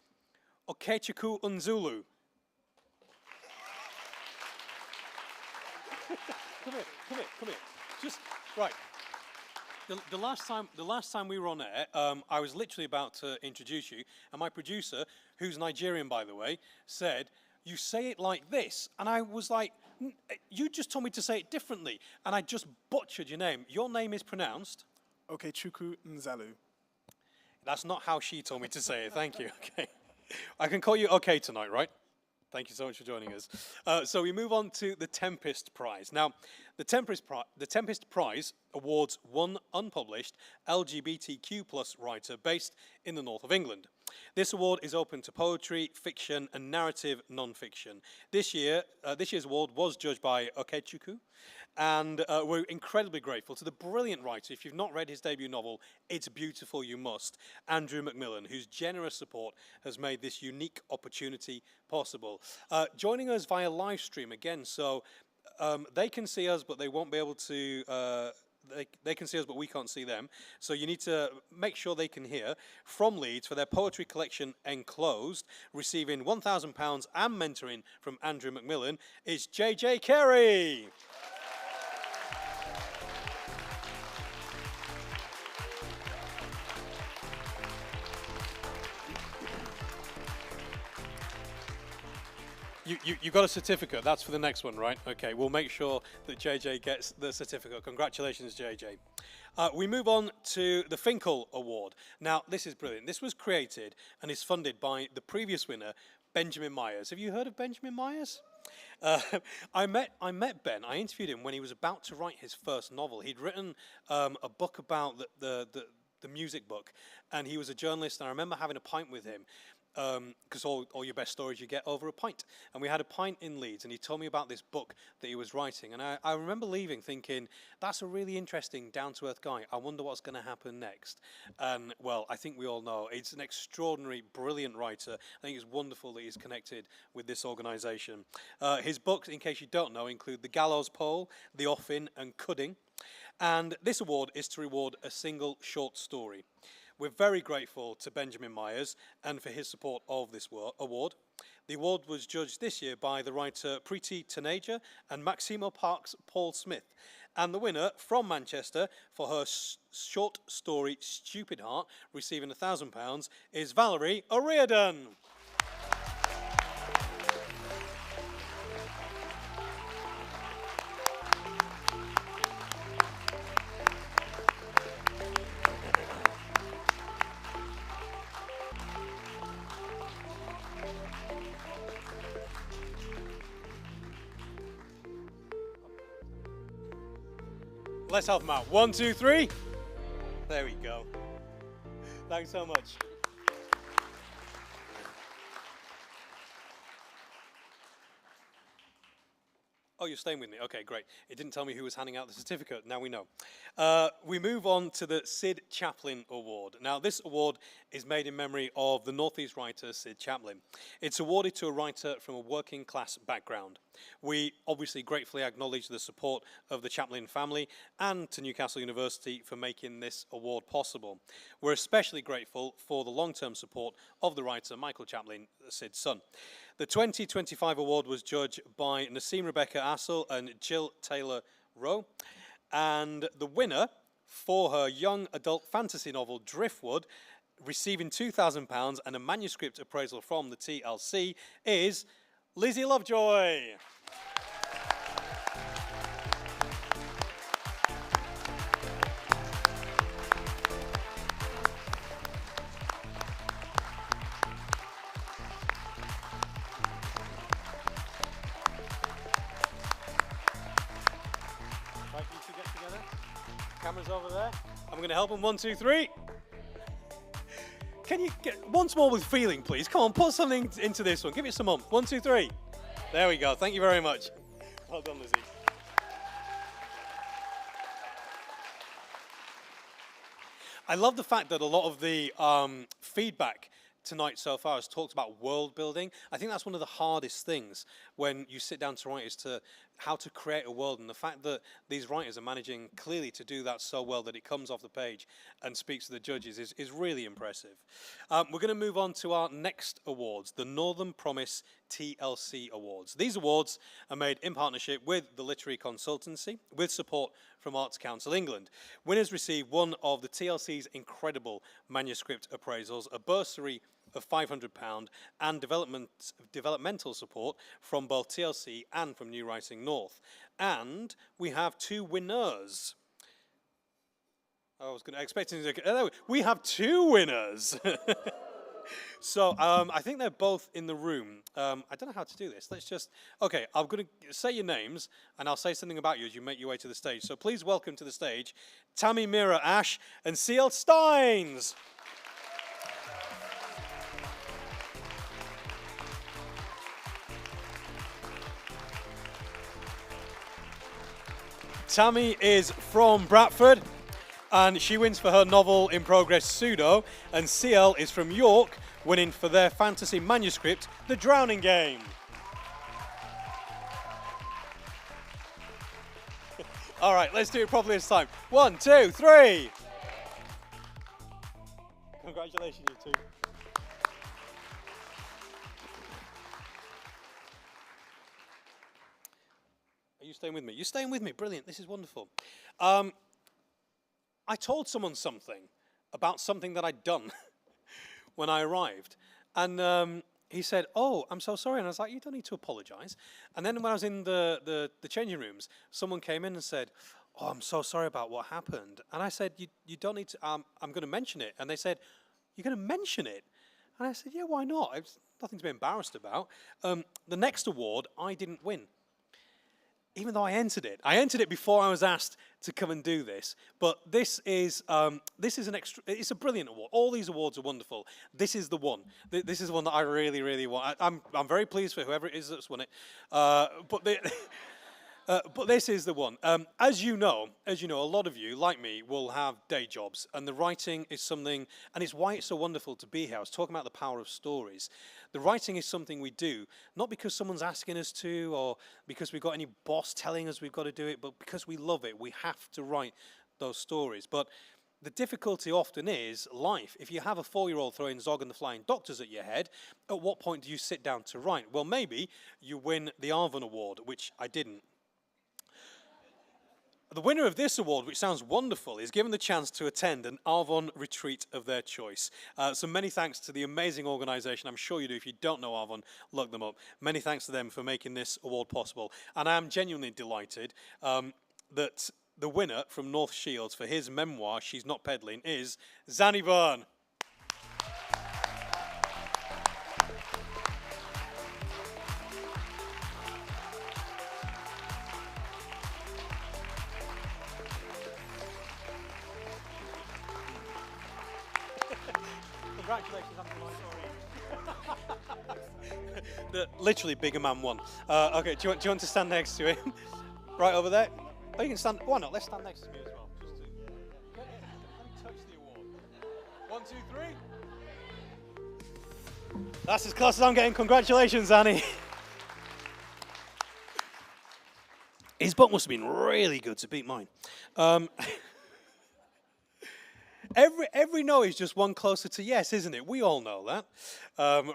Speaker 3: Okechukwu Nzulu. Come here. Just, right. The last time we were on air, I was literally about to introduce you, and my producer, who's Nigerian, by the way, said, "You say it like this." And I was like, "You just told me to say it differently." And I just butchered your name. Your name is pronounced?
Speaker 6: Okechukwu Nzalu.
Speaker 3: That's not how she told me to say it. Thank you. Okay. I can call you okay tonight, right? Thank you so much for joining us. So we move on to the Tempest Prize. Now, the Tempest Prize awards one unpublished LGBTQ+ writer based in the north of England. This award is open to poetry, fiction, and narrative non-fiction. This year's award was judged by Okechukwu, and we're incredibly grateful to the brilliant writer. If you've not read his debut novel, It's Beautiful, You Must, Andrew Macmillan, whose generous support has made this unique opportunity possible. Joining us via live stream again, so they can see us, but they won't be able to. They can see us, but we can't see them. So you need to make sure they can hear. From Leeds for their poetry collection Enclosed, receiving £1,000 and mentoring from Andrew Macmillan, is JJ Carey. You got a certificate. That's for the next one, right? Okay, we'll make sure that JJ gets the certificate. Congratulations, JJ. We move on to the Finkel Award. Now, this is brilliant. This was created and is funded by the previous winner, Benjamin Myers. Have you heard of Benjamin Myers? I met Ben. I interviewed him when he was about to write his first novel. He'd written a book about the music book, and he was a journalist, and I remember having a pint with him. Because all your best stories you get over a pint. And we had a pint in Leeds, and he told me about this book that he was writing. And I remember leaving thinking, that's a really interesting, down-to-earth guy. I wonder what's going to happen next. And, well, I think we all know. He's an extraordinary, brilliant writer. I think it's wonderful that he's connected with this organisation. His books, in case you don't know, include The Gallows Pole, The Offing, and Cudding. And this award is to reward a single short story. We're very grateful to Benjamin Myers and for his support of this award. The award was judged this year by the writer Preeti Taneja and Maximo Park's Paul Smith. And the winner from Manchester for her short story Stupid Heart, receiving £1,000, is Valerie O'Riordan. Let's help them out. 1, 2, 3. There we go. Thanks so much. Oh, you're staying with me? Okay, great. It didn't tell me who was handing out the certificate. Now we know. We move on to the Sid Chaplin Award. Now, this award is made in memory of the Northeast writer Sid Chaplin. It's awarded to a writer from a working class background. We obviously gratefully acknowledge the support of the Chaplin family and to Newcastle University for making this award possible. We're especially grateful for the long-term support of the writer Michael Chaplin, Sid's son. The 2025 award was judged by Naseem Rebecca Assel and Jill Taylor Rowe. And the winner for her young adult fantasy novel Driftwood, receiving £2,000 and a manuscript appraisal from the TLC, is Lizzie Lovejoy. Cameras over there. I'm going to help them. 1, 2, 3. Can you get once more with feeling, please? Come on, put something into this one. Give it some oomph. 1, 2, 3. There we go. Thank you very much. Well done, Lizzie. I love the fact that a lot of the feedback tonight so far has talked about world building. I think that's one of the hardest things when you sit down to write is to how to create a world, and the fact that these writers are managing clearly to do that so well that it comes off the page and speaks to the judges is really impressive. We're going to move on to our next awards, the Northern Promise TLC Awards. These awards are made in partnership with the Literary Consultancy with support from Arts Council England. Winners receive one of the TLC's incredible manuscript appraisals, a bursary of £500 and developmental support from both TLC and from New Writing North. And we have 2 winners. I was expecting to. We have 2 winners. So I think they're both in the room. I don't know how to do this. Let's just. Okay, I'm going to say your names, and I'll say something about you as you make your way to the stage. So please welcome to the stage Tammy Mira Ash and C.L. Steins. Tammy is from Bradford, and she wins for her novel In Progress Pseudo, and CL is from York, winning for their fantasy manuscript, The Drowning Game. All right, let's do it properly this time. 1, 2, 3. Congratulations, you two. Are you staying with me? You're staying with me. Brilliant. This is wonderful. I told someone something about something that I'd done when I arrived. And he said, "Oh, I'm so sorry." And I was like, "You don't need to apologize." And then when I was in the changing rooms, someone came in and said, "Oh, I'm so sorry about what happened." And I said, you don't need to, I'm going to mention it. And they said, "You're going to mention it?" And I said, "Yeah, why not? It's nothing to be embarrassed about." The next award, I didn't win. Even though I entered it before I was asked to come and do this. But this is it's a brilliant award. All these awards are wonderful. This is the one. This is the one that I really, really want. I'm very pleased for whoever it is that's won it. But this is the one. As you know, a lot of you, like me, will have day jobs, and the writing is something, and it's why it's so wonderful to be here. I was talking about the power of stories. The writing is something we do, not because someone's asking us to, or because we've got any boss telling us we've got to do it, but because we love it. We have to write those stories. But the difficulty often is life. If you have a 4-year-old throwing Zog and the Flying Doctors at your head, at what point do you sit down to write? Well, maybe you win the Arvon Award, which I didn't. The winner of this award, which sounds wonderful, is given the chance to attend an Arvon retreat of their choice. So many thanks to the amazing organisation. I'm sure you do. If you don't know Arvon, look them up. Many thanks to them for making this award possible. And I am genuinely delighted that the winner from North Shields for his memoir, She's Not Peddling, is Zanny Byrne. Congratulations, I'm literally bigger man won. Okay, do you want to stand next to him? Right over there? Oh, you can stand. Why not? Let's stand next to me as well. Just to let me touch the award. 1, 2, 3. That's as close as I'm getting. Congratulations, Annie. His book must have been really good to beat mine. Every no is just one closer to yes, isn't it? We all know that.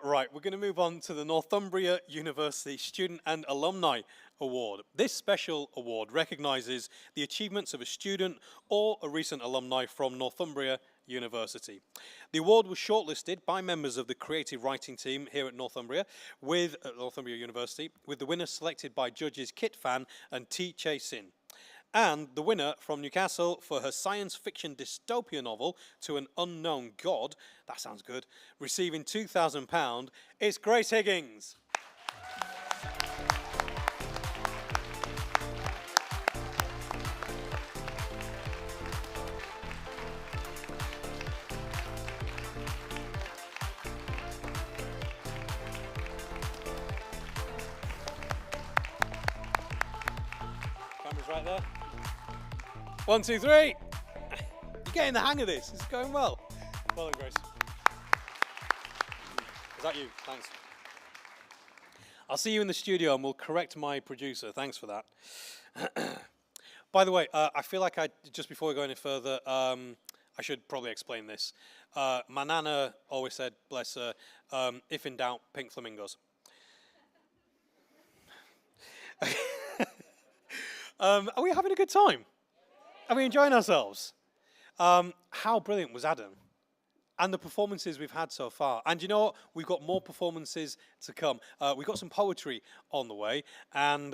Speaker 3: Right, we're going to move on to the Northumbria University Student and Alumni Award. This special award recognises the achievements of a student or a recent alumni from Northumbria University. The award was shortlisted by members of the creative writing team here at Northumbria University, with the winner selected by judges Kit Fan and T. Che Sin. And the winner from Newcastle for her science fiction dystopia novel To an Unknown God, that sounds good, receiving £2,000, is Grace Higgins. Camera's right there. 1, 2, 3. You're getting the hang of this. It's going well. Well done, Grace. Is that you? Thanks. I'll see you in the studio and we'll correct my producer. Thanks for that. By the way, I feel like just before we go any further, I should probably explain this. My nana always said, bless her, if in doubt, pink flamingos. Are we having a good time? Are we enjoying ourselves? How brilliant was Adam? And the performances we've had so far. And you know what? We've got more performances to come. We've got some poetry on the way. And,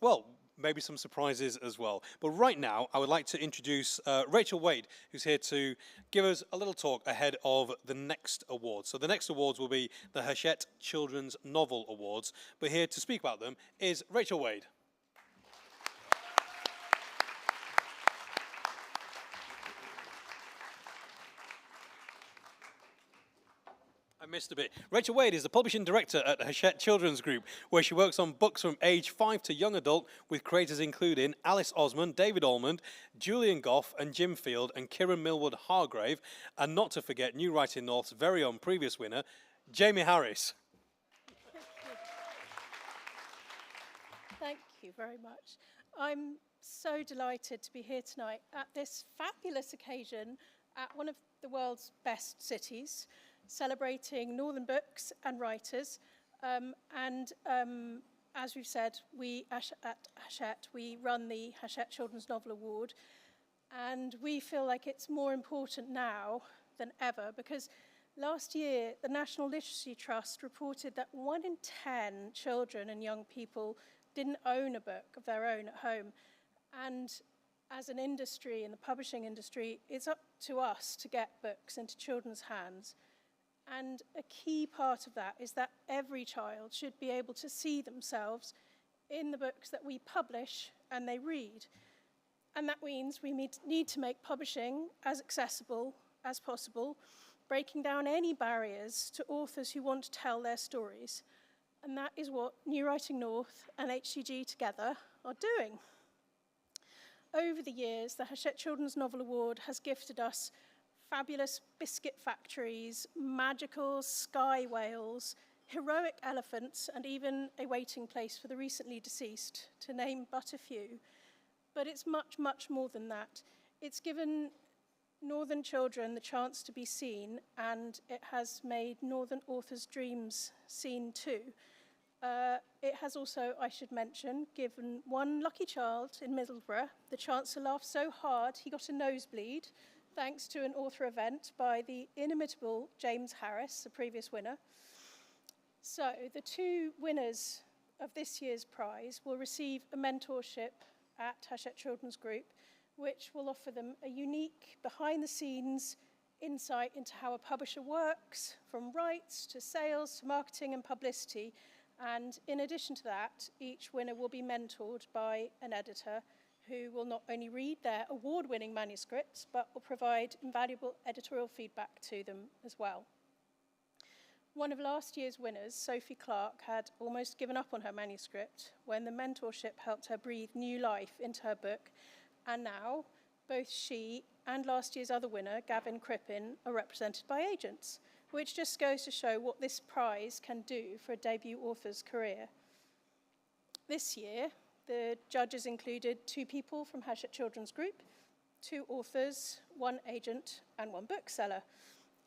Speaker 3: well, maybe some surprises as well. But right now, I would like to introduce Rachel Wade, who's here to give us a little talk ahead of the next awards. So the next awards will be the Hachette Children's Novel Awards, but here to speak about them is Rachel Wade. I missed a bit. Rachel Wade is the publishing director at Hachette Children's Group, where she works on books from age 5 to young adult with creators including Alice Osman, David Almond, Julian Goff and Jim Field and Kieran Millwood Hargrave, and not to forget New Writing North's very own previous winner, Jamie Harris.
Speaker 6: Thank you very much. I'm so delighted to be here tonight at this fabulous occasion at one of the world's best cities, celebrating Northern books and writers. As we've said, we at Hachette, we run the Hachette Children's Novel Award, and we feel like it's more important now than ever because last year the National Literacy Trust reported that 1 in 10 children and young people didn't own a book of their own at home. And as an industry, in the publishing industry, it's up to us to get books into children's hands. And a key part of that is that every child should be able to see themselves in the books that we publish and they read. And that means we need to make publishing as accessible as possible, breaking down any barriers to authors who want to tell their stories. And that is what New Writing North and HCG together are doing. Over the years, the Hachette Children's Novel Award has gifted us fabulous biscuit factories, magical sky whales, heroic elephants, and even a waiting place for the recently deceased, to name but a few. But it's much, much more than that. It's given Northern children the chance to be seen, and it has made Northern authors' dreams seen too. It has also, I should mention, given one lucky child in Middlesbrough the chance to laugh so hard he got a nosebleed, thanks to an author event by the inimitable James Harris, the previous winner. So the 2 winners of this year's prize will receive a mentorship at Hachette Children's Group, which will offer them a unique behind-the-scenes insight into how a publisher works, from rights to sales to marketing and publicity. And in addition to that, each winner will be mentored by an editor who will not only read their award-winning manuscripts, but will provide invaluable editorial feedback to them as well. One of last year's winners, Sophie Clark, had almost given up on her manuscript when the mentorship helped her breathe new life into her book, and now both she and last year's other winner, Gavin Crippen, are represented by agents, which just goes to show what this prize can do for a debut author's career. This year, the judges included 2 people from Hachette Children's Group, 2 authors, 1 agent, and 1 bookseller.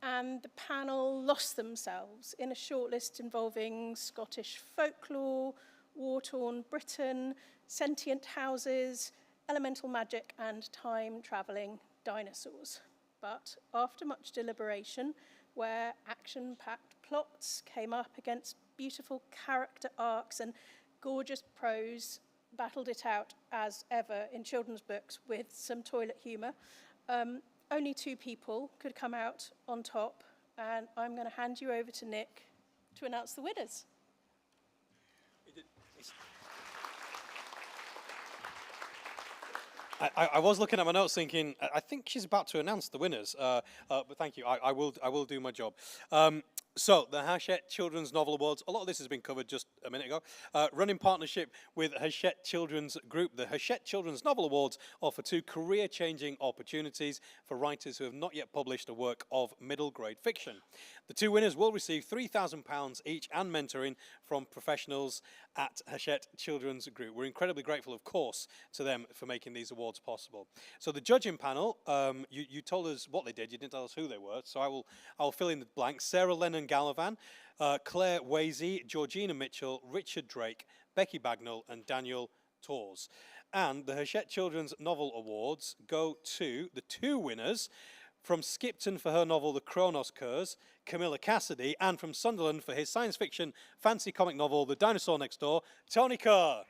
Speaker 6: And the panel lost themselves in a shortlist involving Scottish folklore, war-torn Britain, sentient houses, elemental magic, and time-travelling dinosaurs. But after much deliberation, where action-packed plots came up against beautiful character arcs and gorgeous prose, battled it out as ever in children's books with some toilet humour. Only 2 people could come out on top, and I'm going to hand you over to Nick to announce the winners.
Speaker 3: I was looking at my notes thinking, I think she's about to announce the winners, but thank you, I will do my job. So, the Hachette Children's Novel Awards, a lot of this has been covered just a minute ago. Run in partnership with Hachette Children's Group, the Hachette Children's Novel Awards offer 2 career-changing opportunities for writers who have not yet published a work of middle-grade fiction. The 2 winners will receive £3,000 each and mentoring from professionals at Hachette Children's Group. We're incredibly grateful, of course, to them for making these awards possible. So the judging panel, you told us what they did, you didn't tell us who they were, so I will fill in the blanks. Sarah Lennon Gallivan, Claire Wasey, Georgina Mitchell, Richard Drake, Becky Bagnall and Daniel Tors. And the Hachette Children's Novel Awards go to the 2 winners, from Skipton for her novel The Kronos Curse, Camilla Cassidy, and from Sunderland for his science fiction fancy comic novel The Dinosaur Next Door, Tony Kerr.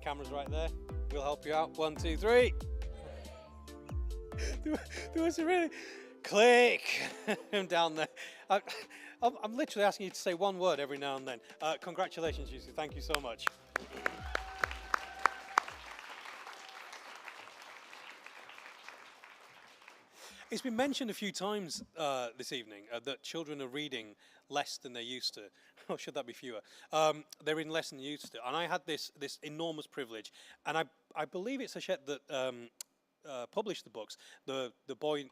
Speaker 3: camera's right there. We'll help you out. 1, 2, 3. There was a really click down there. I'm literally asking you to say one word every now and then. Congratulations, you two. Thank you so much. It's been mentioned a few times this evening that children are reading less than they used to. Or should that be fewer? They're reading less than they used to. And I had this enormous privilege. And I believe it's Hachette that published the books. The boy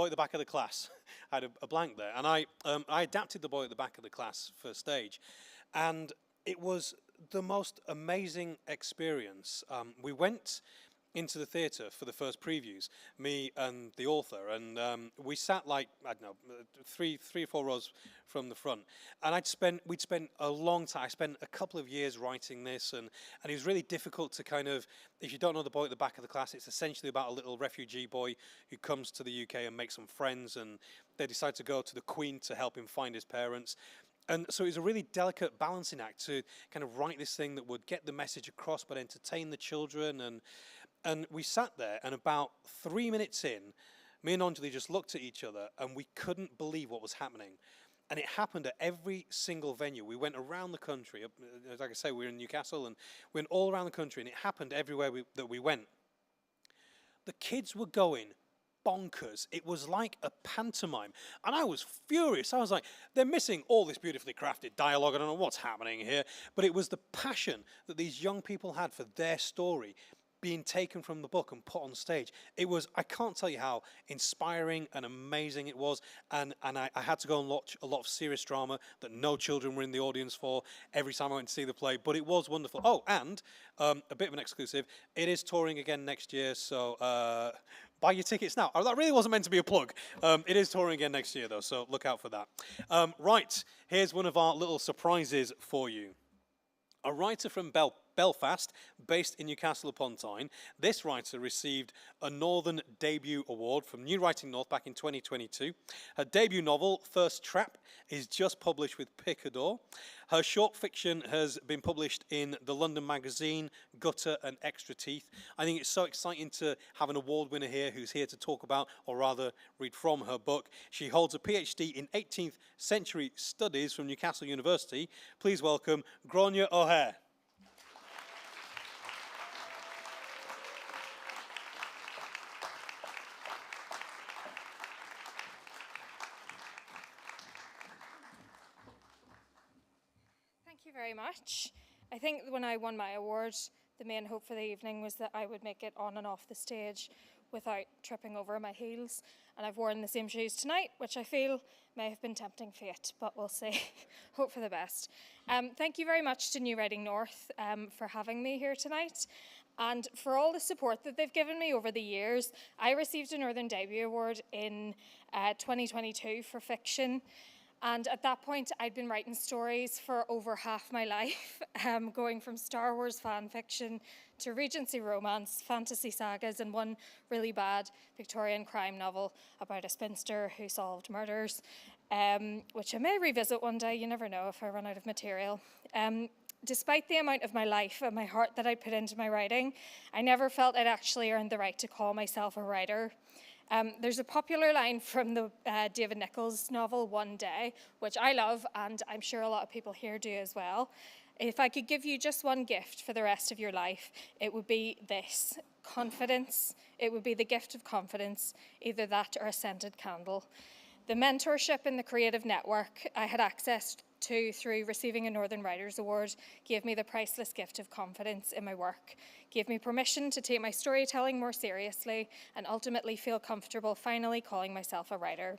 Speaker 3: at the back of the class had a blank there. And I adapted The Boy at the Back of the Class for stage. And it was the most amazing experience. We went into the theatre for the first previews, me and the author, and we sat like, I don't know, three or four rows from the front, and we'd spent a long time. I spent a couple of years writing this, and it was really difficult to kind of, if you don't know The Boy at the Back of the Class, it's essentially about a little refugee boy who comes to the UK and makes some friends, and they decide to go to the Queen to help him find his parents. And so it was a really delicate balancing act to kind of write this thing that would get the message across but entertain the children. And we sat there, and about 3 minutes in, me and Anjali just looked at each other, and we couldn't believe what was happening. And it happened at every single venue. We went around the country. Like I say, we were in Newcastle, and we went all around the country, and it happened everywhere that we went. The kids were going bonkers. It was like a pantomime. And I was furious. I was like, they're missing all this beautifully crafted dialogue. I don't know what's happening here. But it was the passion that these young people had for their story being taken from the book and put on stage. It was, I can't tell you how inspiring and amazing it was. And I had to go and watch a lot of serious drama that no children were in the audience for every time I went to see the play. But it was wonderful. Oh, and a bit of an exclusive. It is touring again next year, so buy your tickets now. Oh, that really wasn't meant to be a plug. It is touring again next year, though, so look out for that. Right, here's one of our little surprises for you. A writer from Belfast, based in Newcastle upon Tyne. This writer received a Northern Debut Award from New Writing North back in 2022. Her debut novel, Thirst Trap, is just published with Picador. Her short fiction has been published in the London Magazine, Gutter and Extra Teeth. I think it's so exciting to have an award winner here who's here to talk about, or rather read from her book. She holds a PhD in 18th century studies from Newcastle University. Please welcome Gráinne O'Hare.
Speaker 7: Thank you very much. I think when I won my award, the main hope for the evening was that I would make it on and off the stage without tripping over my heels. And I've worn the same shoes tonight, which I feel may have been tempting fate, but we'll see. Hope for the best. Thank you very much to New Writing North for having me here tonight, and for all the support that they've given me over the years. I received a Northern Debut Award in 2022 for fiction. And at that point, I'd been writing stories for over half my life, going from Star Wars fan fiction to Regency romance, fantasy sagas, and one really bad Victorian crime novel about a spinster who solved murders, which I may revisit one day. You never know if I run out of material. Despite the amount of my life and my heart that I put into my writing, I never felt I'd actually earned the right to call myself a writer. There's a popular line from the David Nicholls novel, One Day, which I love, and I'm sure a lot of people here do as well. If I could give you just one gift for the rest of your life, it would be this: confidence. It would be the gift of confidence, either that or a scented candle. The mentorship in the creative network I had access to through receiving a Northern Writers Award gave me the priceless gift of confidence in my work, gave me permission to take my storytelling more seriously, and ultimately feel comfortable finally calling myself a writer.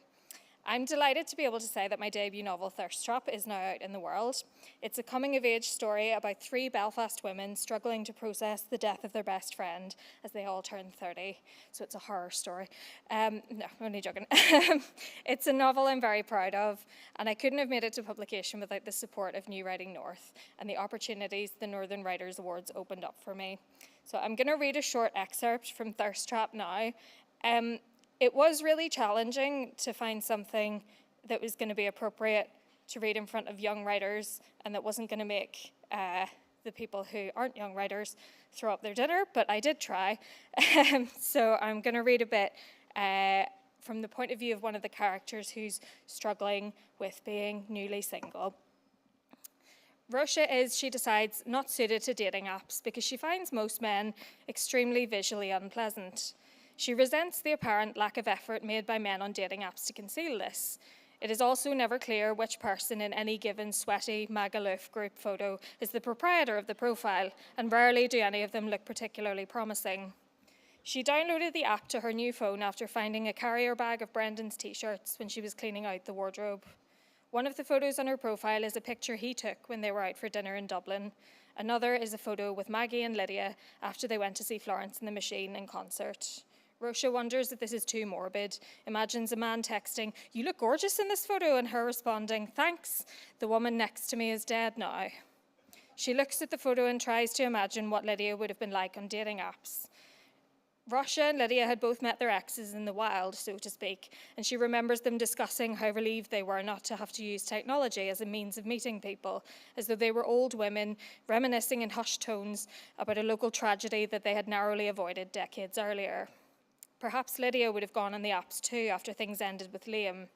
Speaker 7: I'm delighted to be able to say that my debut novel, Thirst Trap, is now out in the world. It's a coming-of-age story about 3 Belfast women struggling to process the death of their best friend as they all turn 30. So it's a horror story. No, I'm only joking. It's a novel I'm very proud of, and I couldn't have made it to publication without the support of New Writing North and the opportunities the Northern Writers Awards opened up for me. So I'm going to read a short excerpt from Thirst Trap now. It was really challenging to find something that was going to be appropriate to read in front of young writers and that wasn't going to make the people who aren't young writers throw up their dinner, but I did try. So I'm going to read a bit from the point of view of one of the characters who's struggling with being newly single. Russia is, she decides, not suited to dating apps because she finds most men extremely visually unpleasant. She resents the apparent lack of effort made by men on dating apps to conceal this. It is also never clear which person in any given sweaty Magaluf group photo is the proprietor of the profile, and rarely do any of them look particularly promising. She downloaded the app to her new phone after finding a carrier bag of Brendan's t-shirts when she was cleaning out the wardrobe. One of the photos on her profile is a picture he took when they were out for dinner in Dublin. Another is a photo with Maggie and Lydia after they went to see Florence and the Machine in concert. Rosha wonders if this is too morbid, imagines a man texting, "You look gorgeous in this photo," and her responding, "Thanks, the woman next to me is dead now." She looks at the photo and tries to imagine what Lydia would have been like on dating apps. Rosha and Lydia had both met their exes in the wild, so to speak, and she remembers them discussing how relieved they were not to have to use technology as a means of meeting people, as though they were old women reminiscing in hushed tones about a local tragedy that they had narrowly avoided decades earlier. Perhaps Lydia would have gone on the apps too after things ended with Liam.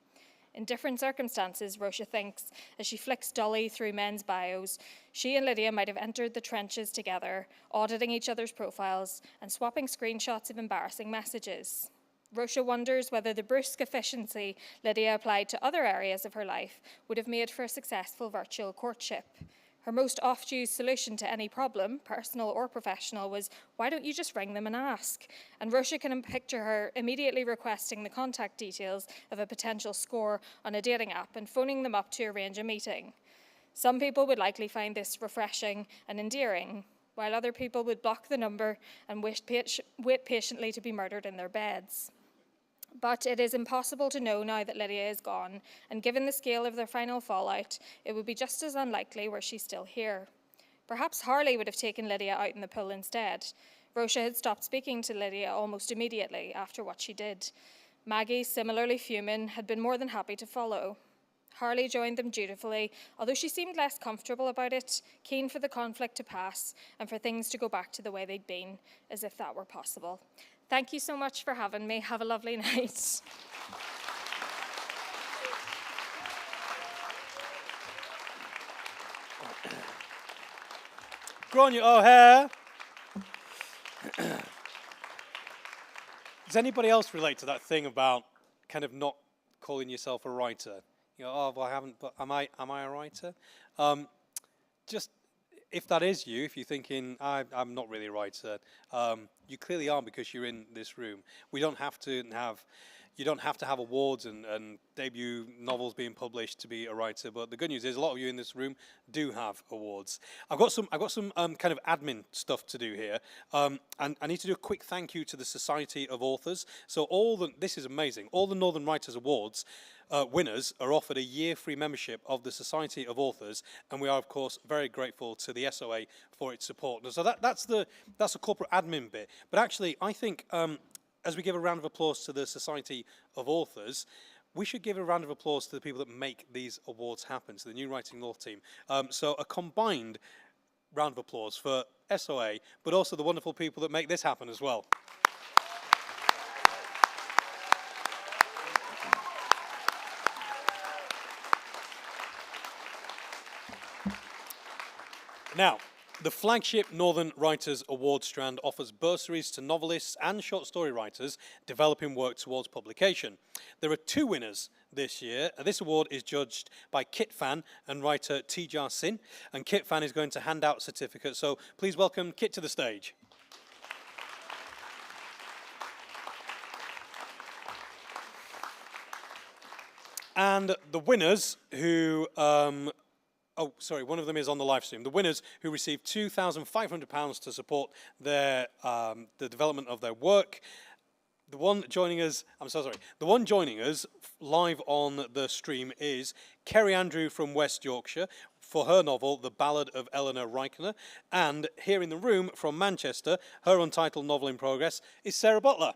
Speaker 7: In different circumstances, Rosha thinks, as she flicks dully through men's bios, she and Lydia might have entered the trenches together, auditing each other's profiles and swapping screenshots of embarrassing messages. Rosha wonders whether the brusque efficiency Lydia applied to other areas of her life would have made for a successful virtual courtship. Her most oft-used solution to any problem, personal or professional, was, "Why don't you just ring them and ask?" And Rosha can picture her immediately requesting the contact details of a potential score on a dating app and phoning them up to arrange a meeting. Some people would likely find this refreshing and endearing, while other people would block the number and wait patiently to be murdered in their beds. But it is impossible to know now that Lydia is gone, and given the scale of their final fallout, it would be just as unlikely were she still here. Perhaps Harley would have taken Lydia out in the pool instead. Rosha had stopped speaking to Lydia almost immediately after what she did. Maggie, similarly fuming, had been more than happy to follow. Harley joined them dutifully, although she seemed less comfortable about it, keen for the conflict to pass and for things to go back to the way they'd been, as if that were possible. Thank you so much for having me. Have a lovely night.
Speaker 3: Grania O'Hare. Does anybody else relate to that thing about kind of not calling yourself a writer? You know, oh, well, I haven't, but am I a writer? Just, if that is you, if you're thinking, I'm not really a writer, you clearly are because you're in this room. You don't have to have awards and debut novels being published to be a writer, but the good news is a lot of you in this room do have awards. I've got some kind of admin stuff to do here, and I need to do a quick thank you to the Society of Authors. So this is amazing. All the Northern Writers Awards winners are offered a year free membership of the Society of Authors, and we are of course very grateful to the SOA for its support. So that's the corporate admin bit. But actually, I think as we give a round of applause to the Society of Authors, we should give a round of applause to the people that make these awards happen, to the New Writing North team. So a combined round of applause for SOA, but also the wonderful people that make this happen as well. Now, the flagship Northern Writers Award strand offers bursaries to novelists and short story writers developing work towards publication. There are 2 winners this year. This award is judged by Kit Fan and writer Tijar Sin, and Kit Fan is going to hand out certificates, so please welcome Kit to the stage. And the winners who one of them is on the live stream. The winners who received £2,500 to support the development of their work. The one joining us live on the stream is Kerry Andrew from West Yorkshire for her novel, The Ballad of Eleanor Reichner. And here in the room from Manchester, her untitled novel in progress is Sarah Butler.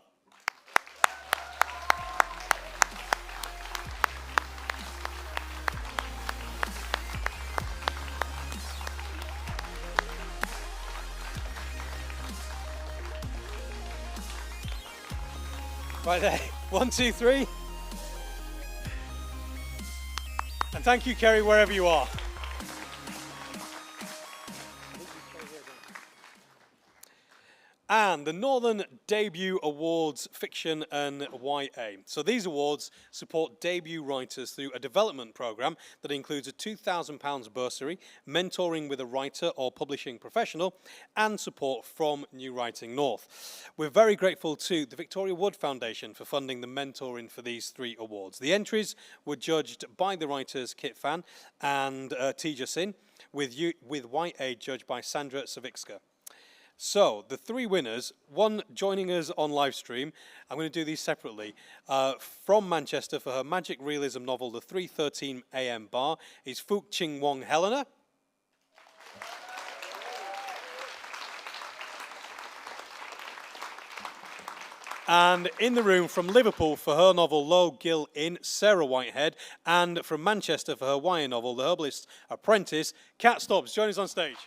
Speaker 3: Right there. 1, 2, 3. And thank you, Kerry, wherever you are. And the Northern Debut Awards Fiction and YA. So these awards support debut writers through a development programme that includes a £2,000 bursary, mentoring with a writer or publishing professional, and support from New Writing North. We're very grateful to the Victoria Wood Foundation for funding the mentoring for these 3 awards. The entries were judged by the writers Kit Fan and Tija Sin, with YA judged by Sandra Savicka. So, the 3 winners, one joining us on live stream, I'm going to do these separately. From Manchester for her magic realism novel, The 3:13 AM Bar, is Fook Ching Wong Helena. And in the room from Liverpool for her novel Low Gill Inn, Sarah Whitehead. And from Manchester for her YA novel, The Herbalist's Apprentice, Kat Stubbs. Join us on stage.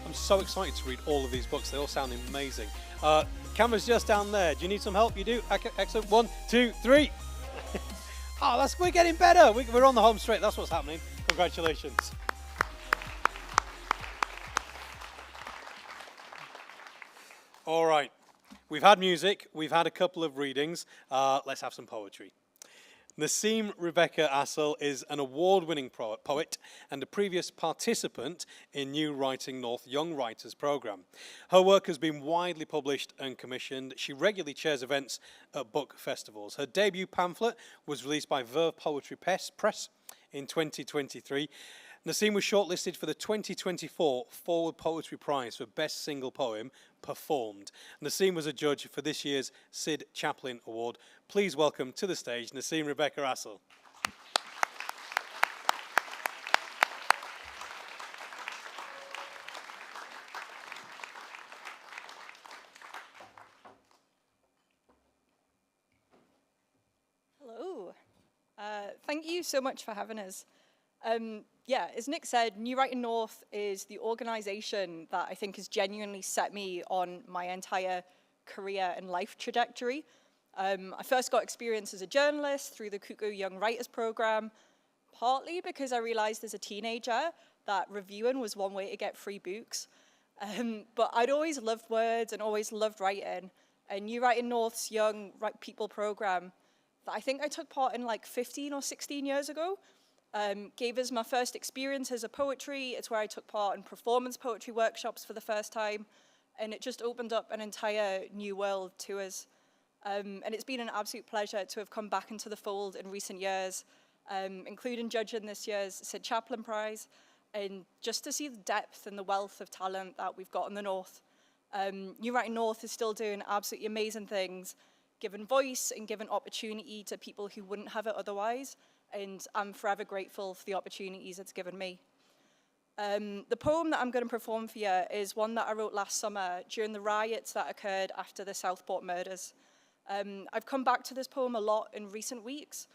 Speaker 3: I'm so excited to read all of these books. They all sound amazing. Camera's just down there. Do you need some help? You do? Excellent. 1, 2, 3. Oh, we're getting better. We're on the home straight. That's what's happening. Congratulations. All right. We've had music. We've had a couple of readings. Let's have some poetry. Naseem Rebecca Assel is an award-winning poet and a previous participant in New Writing North Young Writers Programme. Her work has been widely published and commissioned. She regularly chairs events at book festivals. Her debut pamphlet was released by Verve Poetry Press in 2023. Naseem was shortlisted for the 2024 Forward Poetry Prize for Best Single Poem Performed. Naseem was a judge for this year's Sid Chaplin Award. Please welcome to the stage Naseem Rebecca Assel.
Speaker 8: Hello. Thank you so much for having us. Yeah, as Nick said, New Writing North is the organisation that I think has genuinely set me on my entire career and life trajectory. I first got experience as a journalist through the Cuckoo Young Writers Programme, partly because I realised as a teenager that reviewing was one way to get free books. But I'd always loved words and always loved writing. And New Writing North's Young People Programme, that I think I took part in like 15 or 16 years ago, gave us my first experience as a poetry. It's where I took part in performance poetry workshops for the first time, and it just opened up an entire new world to us. And it's been an absolute pleasure to have come back into the fold in recent years, including judging this year's Sid Chaplin Prize, and just to see the depth and the wealth of talent that we've got in the North. New Writing North is still doing absolutely amazing things, giving voice and giving opportunity to people who wouldn't have it otherwise, and I'm forever grateful for the opportunities it's given me. The poem that I'm going to perform for you is one that I wrote last summer during the riots that occurred after the Southport murders. I've come back to this poem a lot in recent weeks.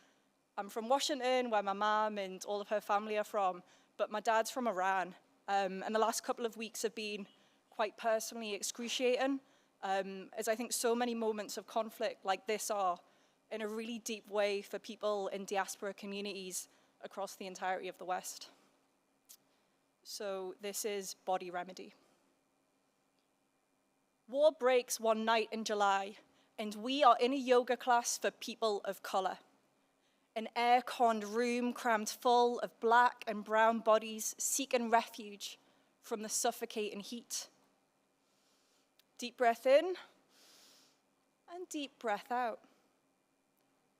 Speaker 8: I'm from Washington, where my mum and all of her family are from, but my dad's from Iran. And the last couple of weeks have been quite personally excruciating, as I think so many moments of conflict like this are, in a really deep way for people in diaspora communities across the entirety of the West. So this is Body Remedy. War breaks one night in July, and we are in a yoga class for people of color. An air-conned room crammed full of black and brown bodies seeking refuge from the suffocating heat. Deep breath in, and deep breath out.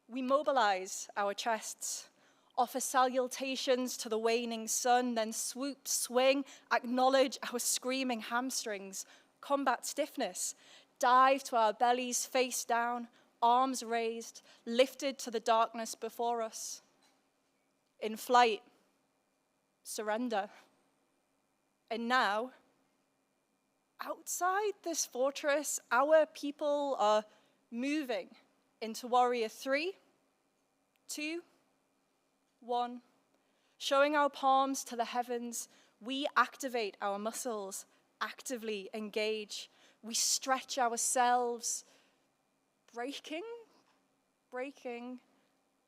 Speaker 8: We mobilize our chests, offer salutations to the waning sun, then swoop, swing, acknowledge our screaming hamstrings, combat stiffness, dive to our bellies face down, arms raised, lifted to the darkness before us. In flight, surrender. And now, outside this fortress, our people are moving into Warrior 3, 2, 1. Showing our palms to the heavens, we activate our muscles, actively engage. We stretch ourselves, breaking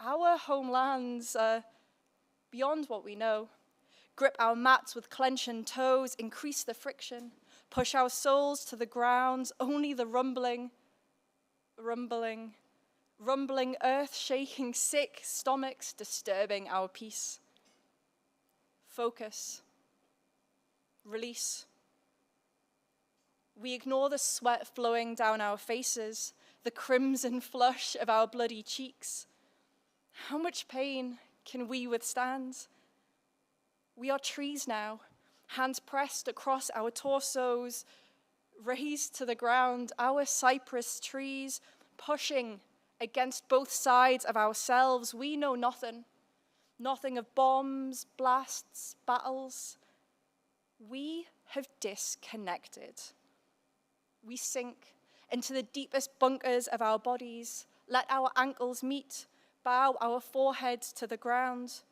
Speaker 8: our homelands beyond what we know. Grip our mats with clenched toes, increase the friction, push our souls to the ground, only the rumbling, earth-shaking, sick stomachs disturbing our peace. Focus. Release. We ignore the sweat flowing down our faces, the crimson flush of our bloody cheeks. How much pain can we withstand? We are trees now, hands pressed across our torsos, raised to the ground, our cypress trees pushing against both sides of ourselves. We know nothing of bombs, blasts, battles. We have disconnected. We sink into the deepest bunkers of our bodies, let our ankles meet, bow our foreheads to the ground,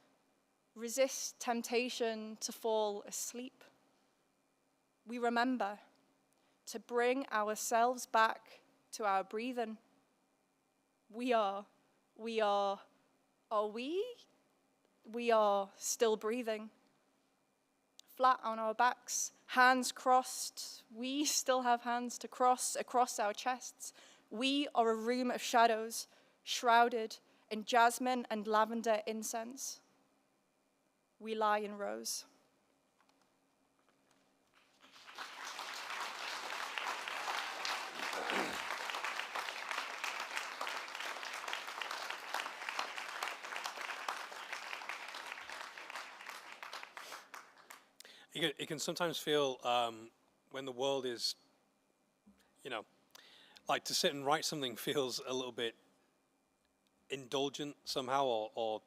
Speaker 8: resist temptation to fall asleep. We remember to bring ourselves back to our breathing. We are still breathing. Flat on our backs, hands crossed. We still have hands to cross across our chests. We are a room of shadows, shrouded in jasmine and lavender incense. We lie in rows.
Speaker 3: It can sometimes feel when the world is, like to sit and write something feels a little bit indulgent somehow, or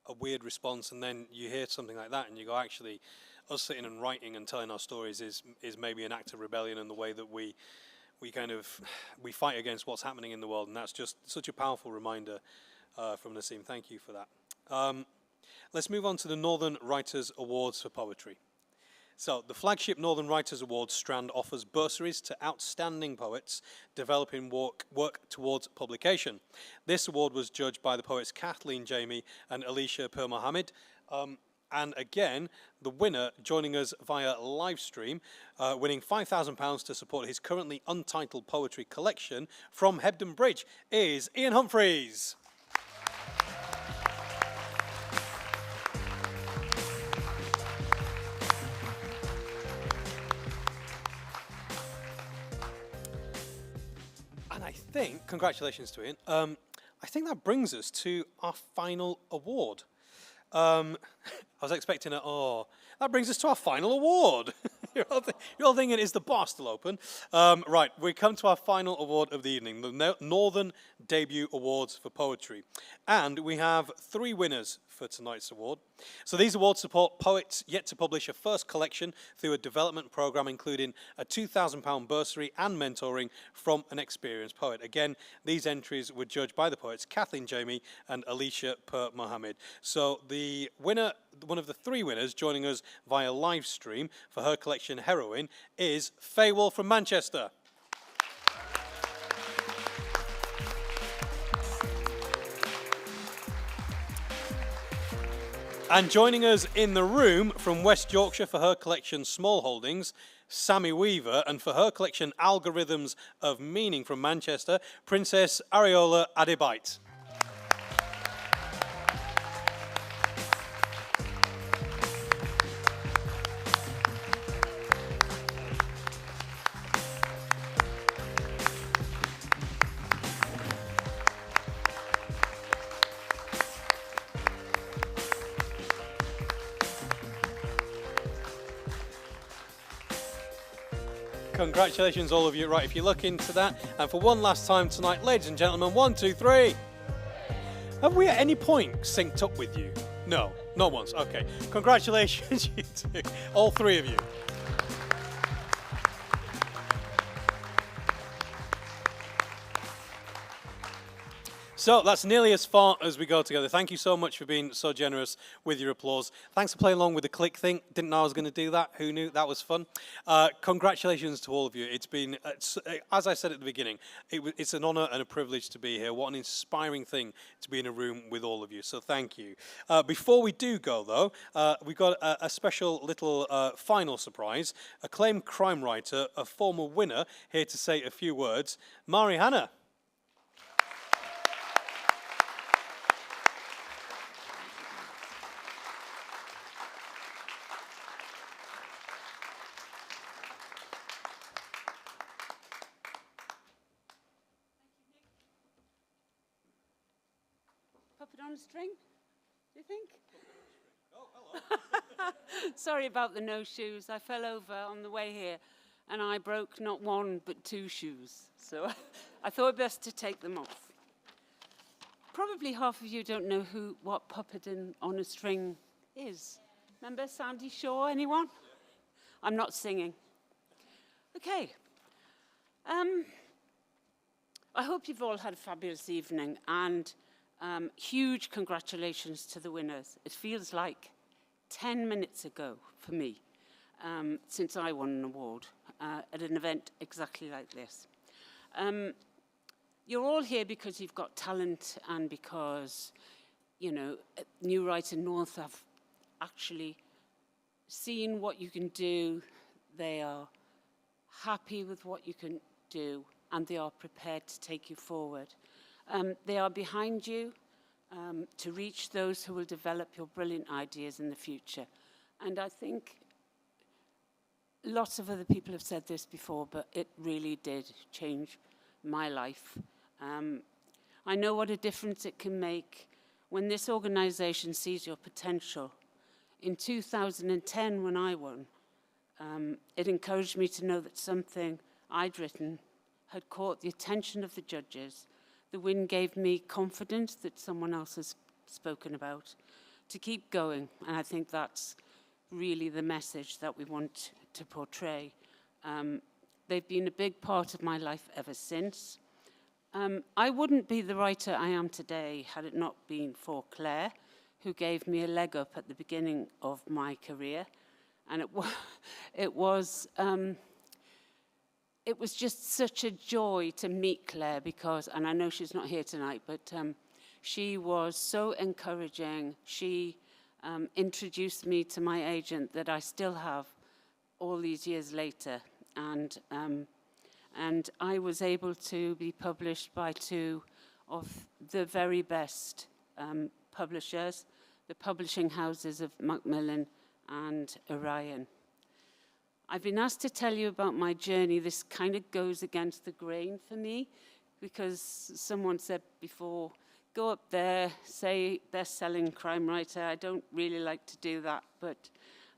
Speaker 3: a weird response, and then you hear something like that and you go, actually, us sitting and writing and telling our stories is maybe an act of rebellion in the way that we fight against what's happening in the world, and that's just such a powerful reminder from Nassim. Thank you for that. Let's move on to the Northern Writers Awards for Poetry. So, the flagship Northern Writers Awards strand offers bursaries to outstanding poets developing work towards publication. This award was judged by the poets Kathleen Jamie and Alicia Per Mohammed. And again, the winner joining us via livestream, winning £5,000 to support his currently untitled poetry collection from Hebden Bridge, is Ian Humphreys. Congratulations to Ian. I think that brings us to our final award. I was expecting that brings us to our final award. You're all thinking, is the bar still open? Right, we come to our final award of the evening, the Northern Debut Awards for Poetry. And we have 3 winners for tonight's award. So these awards support poets yet to publish a first collection through a development program including a £2,000 bursary and mentoring from an experienced poet. Again, these entries were judged by the poets Kathleen Jamie and Alicia Per Mohammed. So the winner, one of the 3 winners joining us via live stream for her collection Heroine is Faye Wall from Manchester. And joining us in the room from West Yorkshire for her collection Small Holdings, Sammy Weaver, and for her collection Algorithms of Meaning from Manchester, Princess Ariola Adibite. Congratulations, all of you. Right, if you look into that, and for one last time tonight, ladies and gentlemen, 1, 2, 3. Have we at any point synced up with you? No. Not once, okay. Congratulations, you two, all three of you. So that's nearly as far as we go together. Thank you so much for being so generous with your applause. Thanks for playing along with the click thing. Didn't know I was going to do that. Who knew? That was fun. Congratulations to all of you. It's been, as I said at the beginning, it's an honor and a privilege to be here. What an inspiring thing to be in a room with all of you. So thank you. Before we do go, though, we've got a special little final surprise. Acclaimed crime writer, a former winner, here to say a few words. Mari Hannah.
Speaker 9: On a string, do you think? Oh, hello. Sorry about the no shoes. I fell over on the way here and I broke not one but two shoes. So I thought it best to take them off. Probably half of you don't know what puppeting on a string is. Remember Sandy Shaw, anyone? I'm not singing. Okay. I hope you've all had a fabulous evening, and huge congratulations to the winners. It feels like 10 minutes ago for me since I won an award at an event exactly like this. You're all here because you've got talent and because, you know, New Writing North have actually seen what you can do. They are happy with what you can do, and they are prepared to take you forward. They are behind you to reach those who will develop your brilliant ideas in the future. And I think lots of other people have said this before, but it really did change my life. I know what a difference it can make when this organization sees your potential. In 2010, when I won, it encouraged me to know that something I'd written had caught the attention of the judges. The win gave me confidence that someone else has spoken about to keep going, and I think that's really the message that we want to portray. They've been a big part of my life ever since. I wouldn't be the writer I am today had it not been for Claire, who gave me a leg up at the beginning of my career, and it was just such a joy to meet Claire because, and I know she's not here tonight, but she was so encouraging. She introduced me to my agent that I still have all these years later. And I was able to be published by two of the very best publishers, the publishing houses of Macmillan and Orion. I've been asked to tell you about my journey. This kind of goes against the grain for me because someone said before, go up there, say best-selling crime writer. I don't really like to do that, but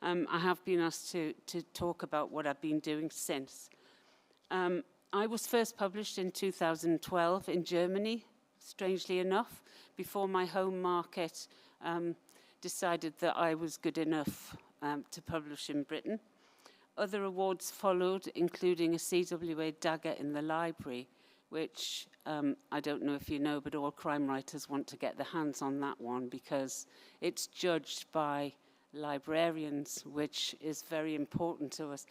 Speaker 9: I have been asked to talk about what I've been doing since. I was first published in 2012 in Germany, strangely enough, before my home market decided that I was good enough to publish in Britain. Other awards followed, including a CWA dagger in the library, which I don't know if you know, but all crime writers want to get their hands on that one because it's judged by librarians, which is very important to us.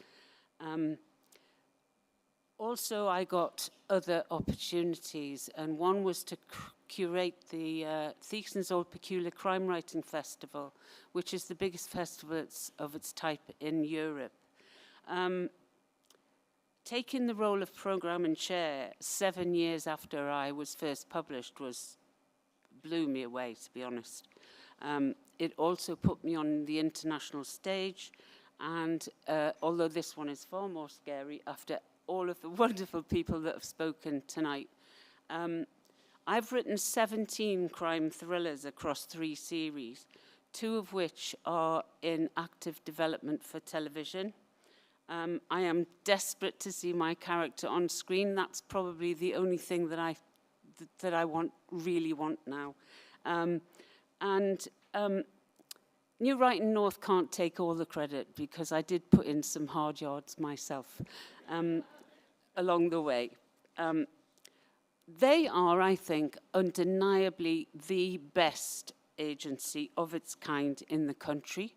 Speaker 9: Also, I got other opportunities, and one was to curate the Theakson's Old Peculiar Crime Writing Festival, which is the biggest festival of its type in Europe. Taking the role of programme and chair 7 years after I was first published blew me away, to be honest. It also put me on the international stage, and although this one is far more scary after all of the wonderful people that have spoken tonight, I've written 17 crime thrillers across 3 series, 2 of which are in active development for television. I am desperate to see my character on screen. That's probably the only thing that I really want now. New Writing North can't take all the credit because I did put in some hard yards myself along the way. They are, I think, undeniably the best agency of its kind in the country.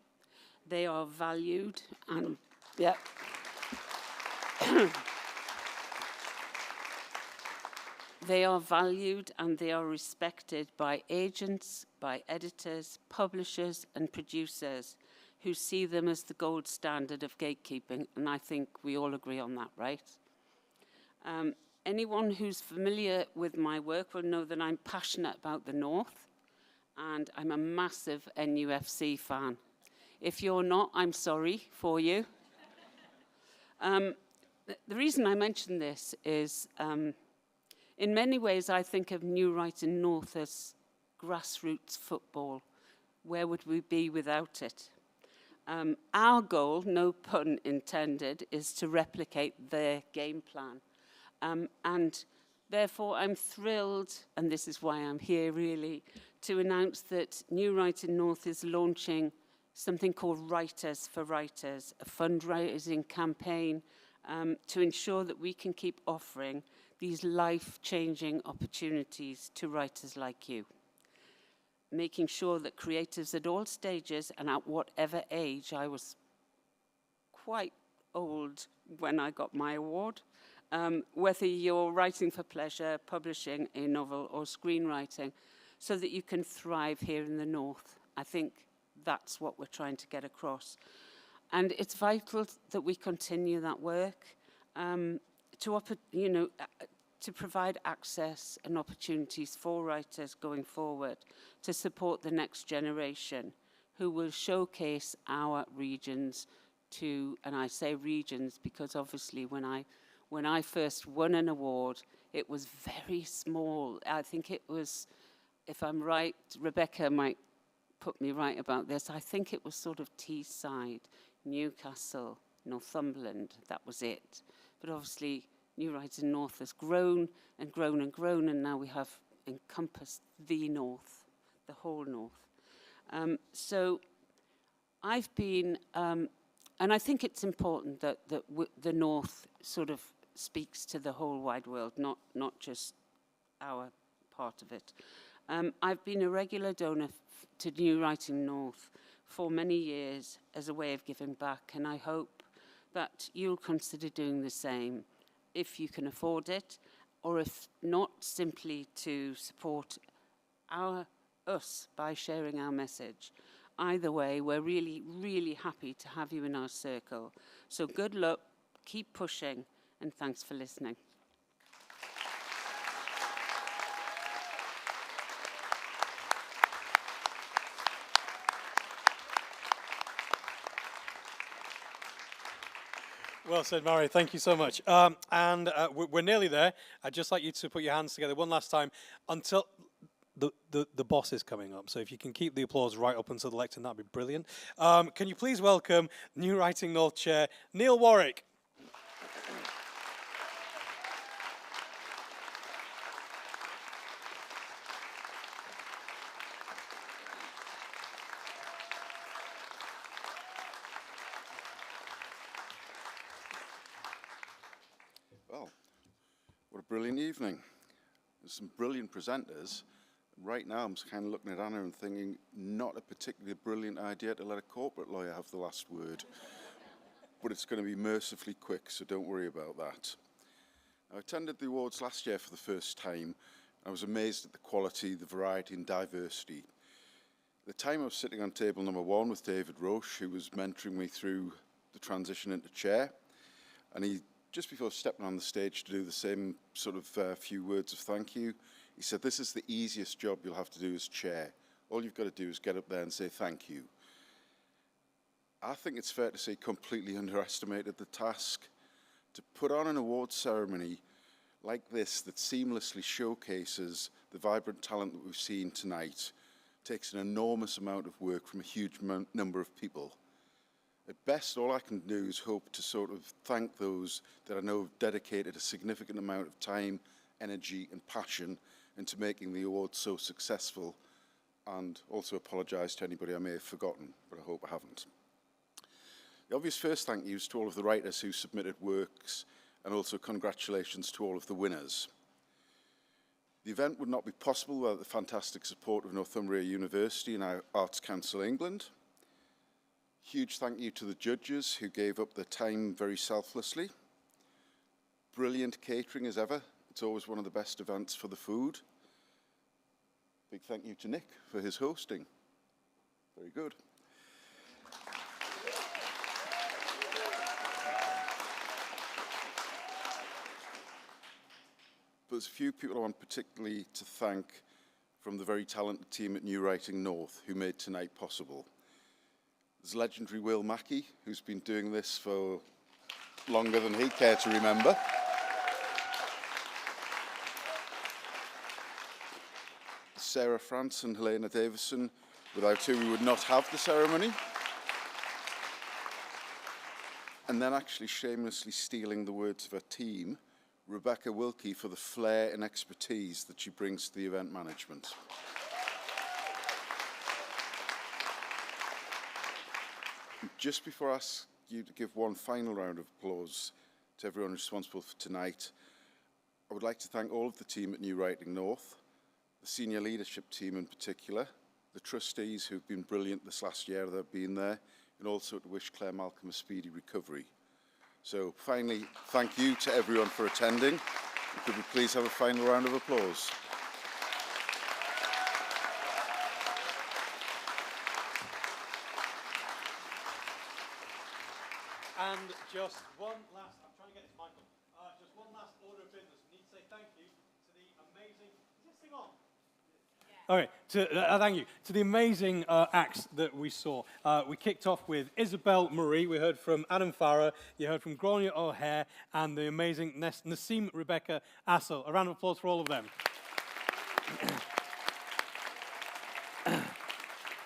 Speaker 9: They are valued and, yeah. They are valued and they are respected by agents, by editors, publishers and producers who see them as the gold standard of gatekeeping, and I think we all agree on that, right? Anyone who's familiar with my work will know that I'm passionate about the North, and I'm a massive NUFC fan. If you're not, I'm sorry for you. The reason I mention this is, in many ways, I think of New Writing North as grassroots football. Where would we be without it? Our goal, no pun intended, is to replicate their game plan. And therefore, I'm thrilled, and this is why I'm here really, to announce that New Writing North is launching something called Writers for Writers, a fundraising campaign to ensure that we can keep offering these life-changing opportunities to writers like you. Making sure that creatives at all stages and at whatever age, I was quite old when I got my award, whether you're writing for pleasure, publishing a novel or screenwriting, so that you can thrive here in the North. I think that's what we're trying to get across. And it's vital that we continue that work to provide access and opportunities for writers going forward to support the next generation who will showcase our regions to, and I say regions because obviously when I first won an award, it was very small. I think it was, if I'm right, Rebecca might put me right about this, I think it was sort of Teesside, Newcastle, Northumberland, that was it. But obviously, New Writing North has grown and grown and grown, and now we have encompassed the North, the whole North. So I've been, and I think it's important that the North sort of speaks to the whole wide world, not just our part of it. I've been a regular donor to New Writing North for many years as a way of giving back, and I hope that you'll consider doing the same if you can afford it, or if not, simply to support us by sharing our message. Either way, we're really, really happy to have you in our circle. So good luck, keep pushing, and thanks for listening.
Speaker 3: Well said, Mary. Thank you so much. We're nearly there. I'd just like you to put your hands together one last time until the boss is coming up. So if you can keep the applause right up until the lectern, that'd be brilliant. Can you please welcome New Writing North Chair Neil Warwick.
Speaker 10: Well, what a brilliant evening. There's some brilliant presenters. Right now, I'm kind of looking at Anna and thinking, not a particularly brilliant idea to let a corporate lawyer have the last word. But it's going to be mercifully quick, so don't worry about that. I attended the awards last year for the first time. I was amazed at the quality, the variety and diversity. At the time I was sitting on table number 1 with David Roche, who was mentoring me through the transition into chair. And he, just before stepping on the stage to do the same sort of few words of thank you, he said, this is the easiest job you'll have to do as chair. All you've got to do is get up there and say thank you. I think it's fair to say completely underestimated the task. To put on an awards ceremony like this that seamlessly showcases the vibrant talent that we've seen tonight takes an enormous amount of work from a huge number of people. At best, all I can do is hope to sort of thank those that I know have dedicated a significant amount of time, energy and passion into making the awards so successful and also apologise to anybody I may have forgotten, but I hope I haven't. The obvious first thank yous to all of the writers who submitted works, and also congratulations to all of the winners. The event would not be possible without the fantastic support of Northumbria University and our Arts Council England. Huge thank you to the judges who gave up their time very selflessly. Brilliant catering as ever. It's always one of the best events for the food. Big thank you to Nick for his hosting. Very good. But there's a few people I want particularly to thank from the very talented team at New Writing North who made tonight possible. There's legendary Will Mackey, who's been doing this for longer than he'd care to remember. Sarah France and Helena Davison, without whom we would not have the ceremony. And then actually shamelessly stealing the words of her team, Rebecca Wilkie, for the flair and expertise that she brings to the event management. And just before I ask you to give one final round of applause to everyone responsible for tonight, I would like to thank all of the team at New Writing North, the senior leadership team in particular, the trustees who've been brilliant this last year that have been there, and also to wish Claire Malcolm a speedy recovery. So finally, thank you to everyone for attending. Could we please have a final round of applause?
Speaker 3: And just one last, I'm trying to get this mic on, just one last order of business. We need to say thank you to the amazing, is this thing on? Okay, thank you. To the amazing acts that we saw. We kicked off with Isabel Marie, we heard from Adam Farah, you heard from Gronia O'Hare, and the amazing Nassim Rebecca Assel. A round of applause for all of them.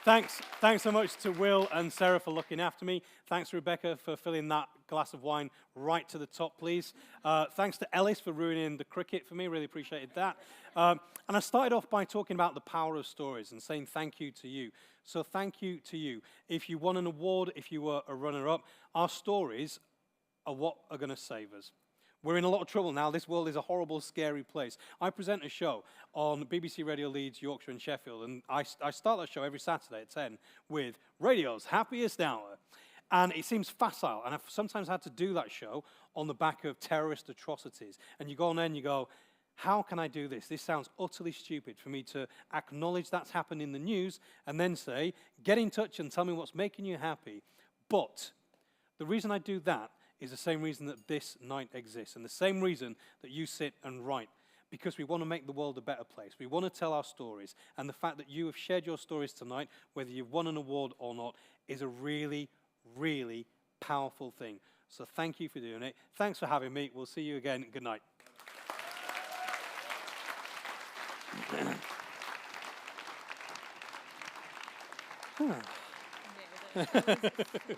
Speaker 3: Thanks so much to Will and Sarah for looking after me. Thanks, Rebecca, for filling that glass of wine right to the top, please. Thanks to Ellis for ruining the cricket for me. Really appreciated that. And I started off by talking about the power of stories and saying thank you to you. So thank you to you. If you won an award, if you were a runner-up, our stories are what are going to save us. We're in a lot of trouble now. This world is a horrible, scary place. I present a show on BBC Radio Leeds, Yorkshire and Sheffield, and I start that show every Saturday at 10 with Radio's Happiest Hour. And it seems facile, and I've sometimes had to do that show on the back of terrorist atrocities. And you go on there and you go, how can I do this? This sounds utterly stupid for me to acknowledge that's happened in the news and then say, get in touch and tell me what's making you happy. But the reason I do that is the same reason that this night exists, and the same reason that you sit and write, because we want to make the world a better place. We want to tell our stories, and the fact that you have shared your stories tonight, whether you've won an award or not, is a really, really powerful thing. So thank you for doing it. Thanks for having me. We'll see you again. Good night.
Speaker 6: Yeah, that was so good.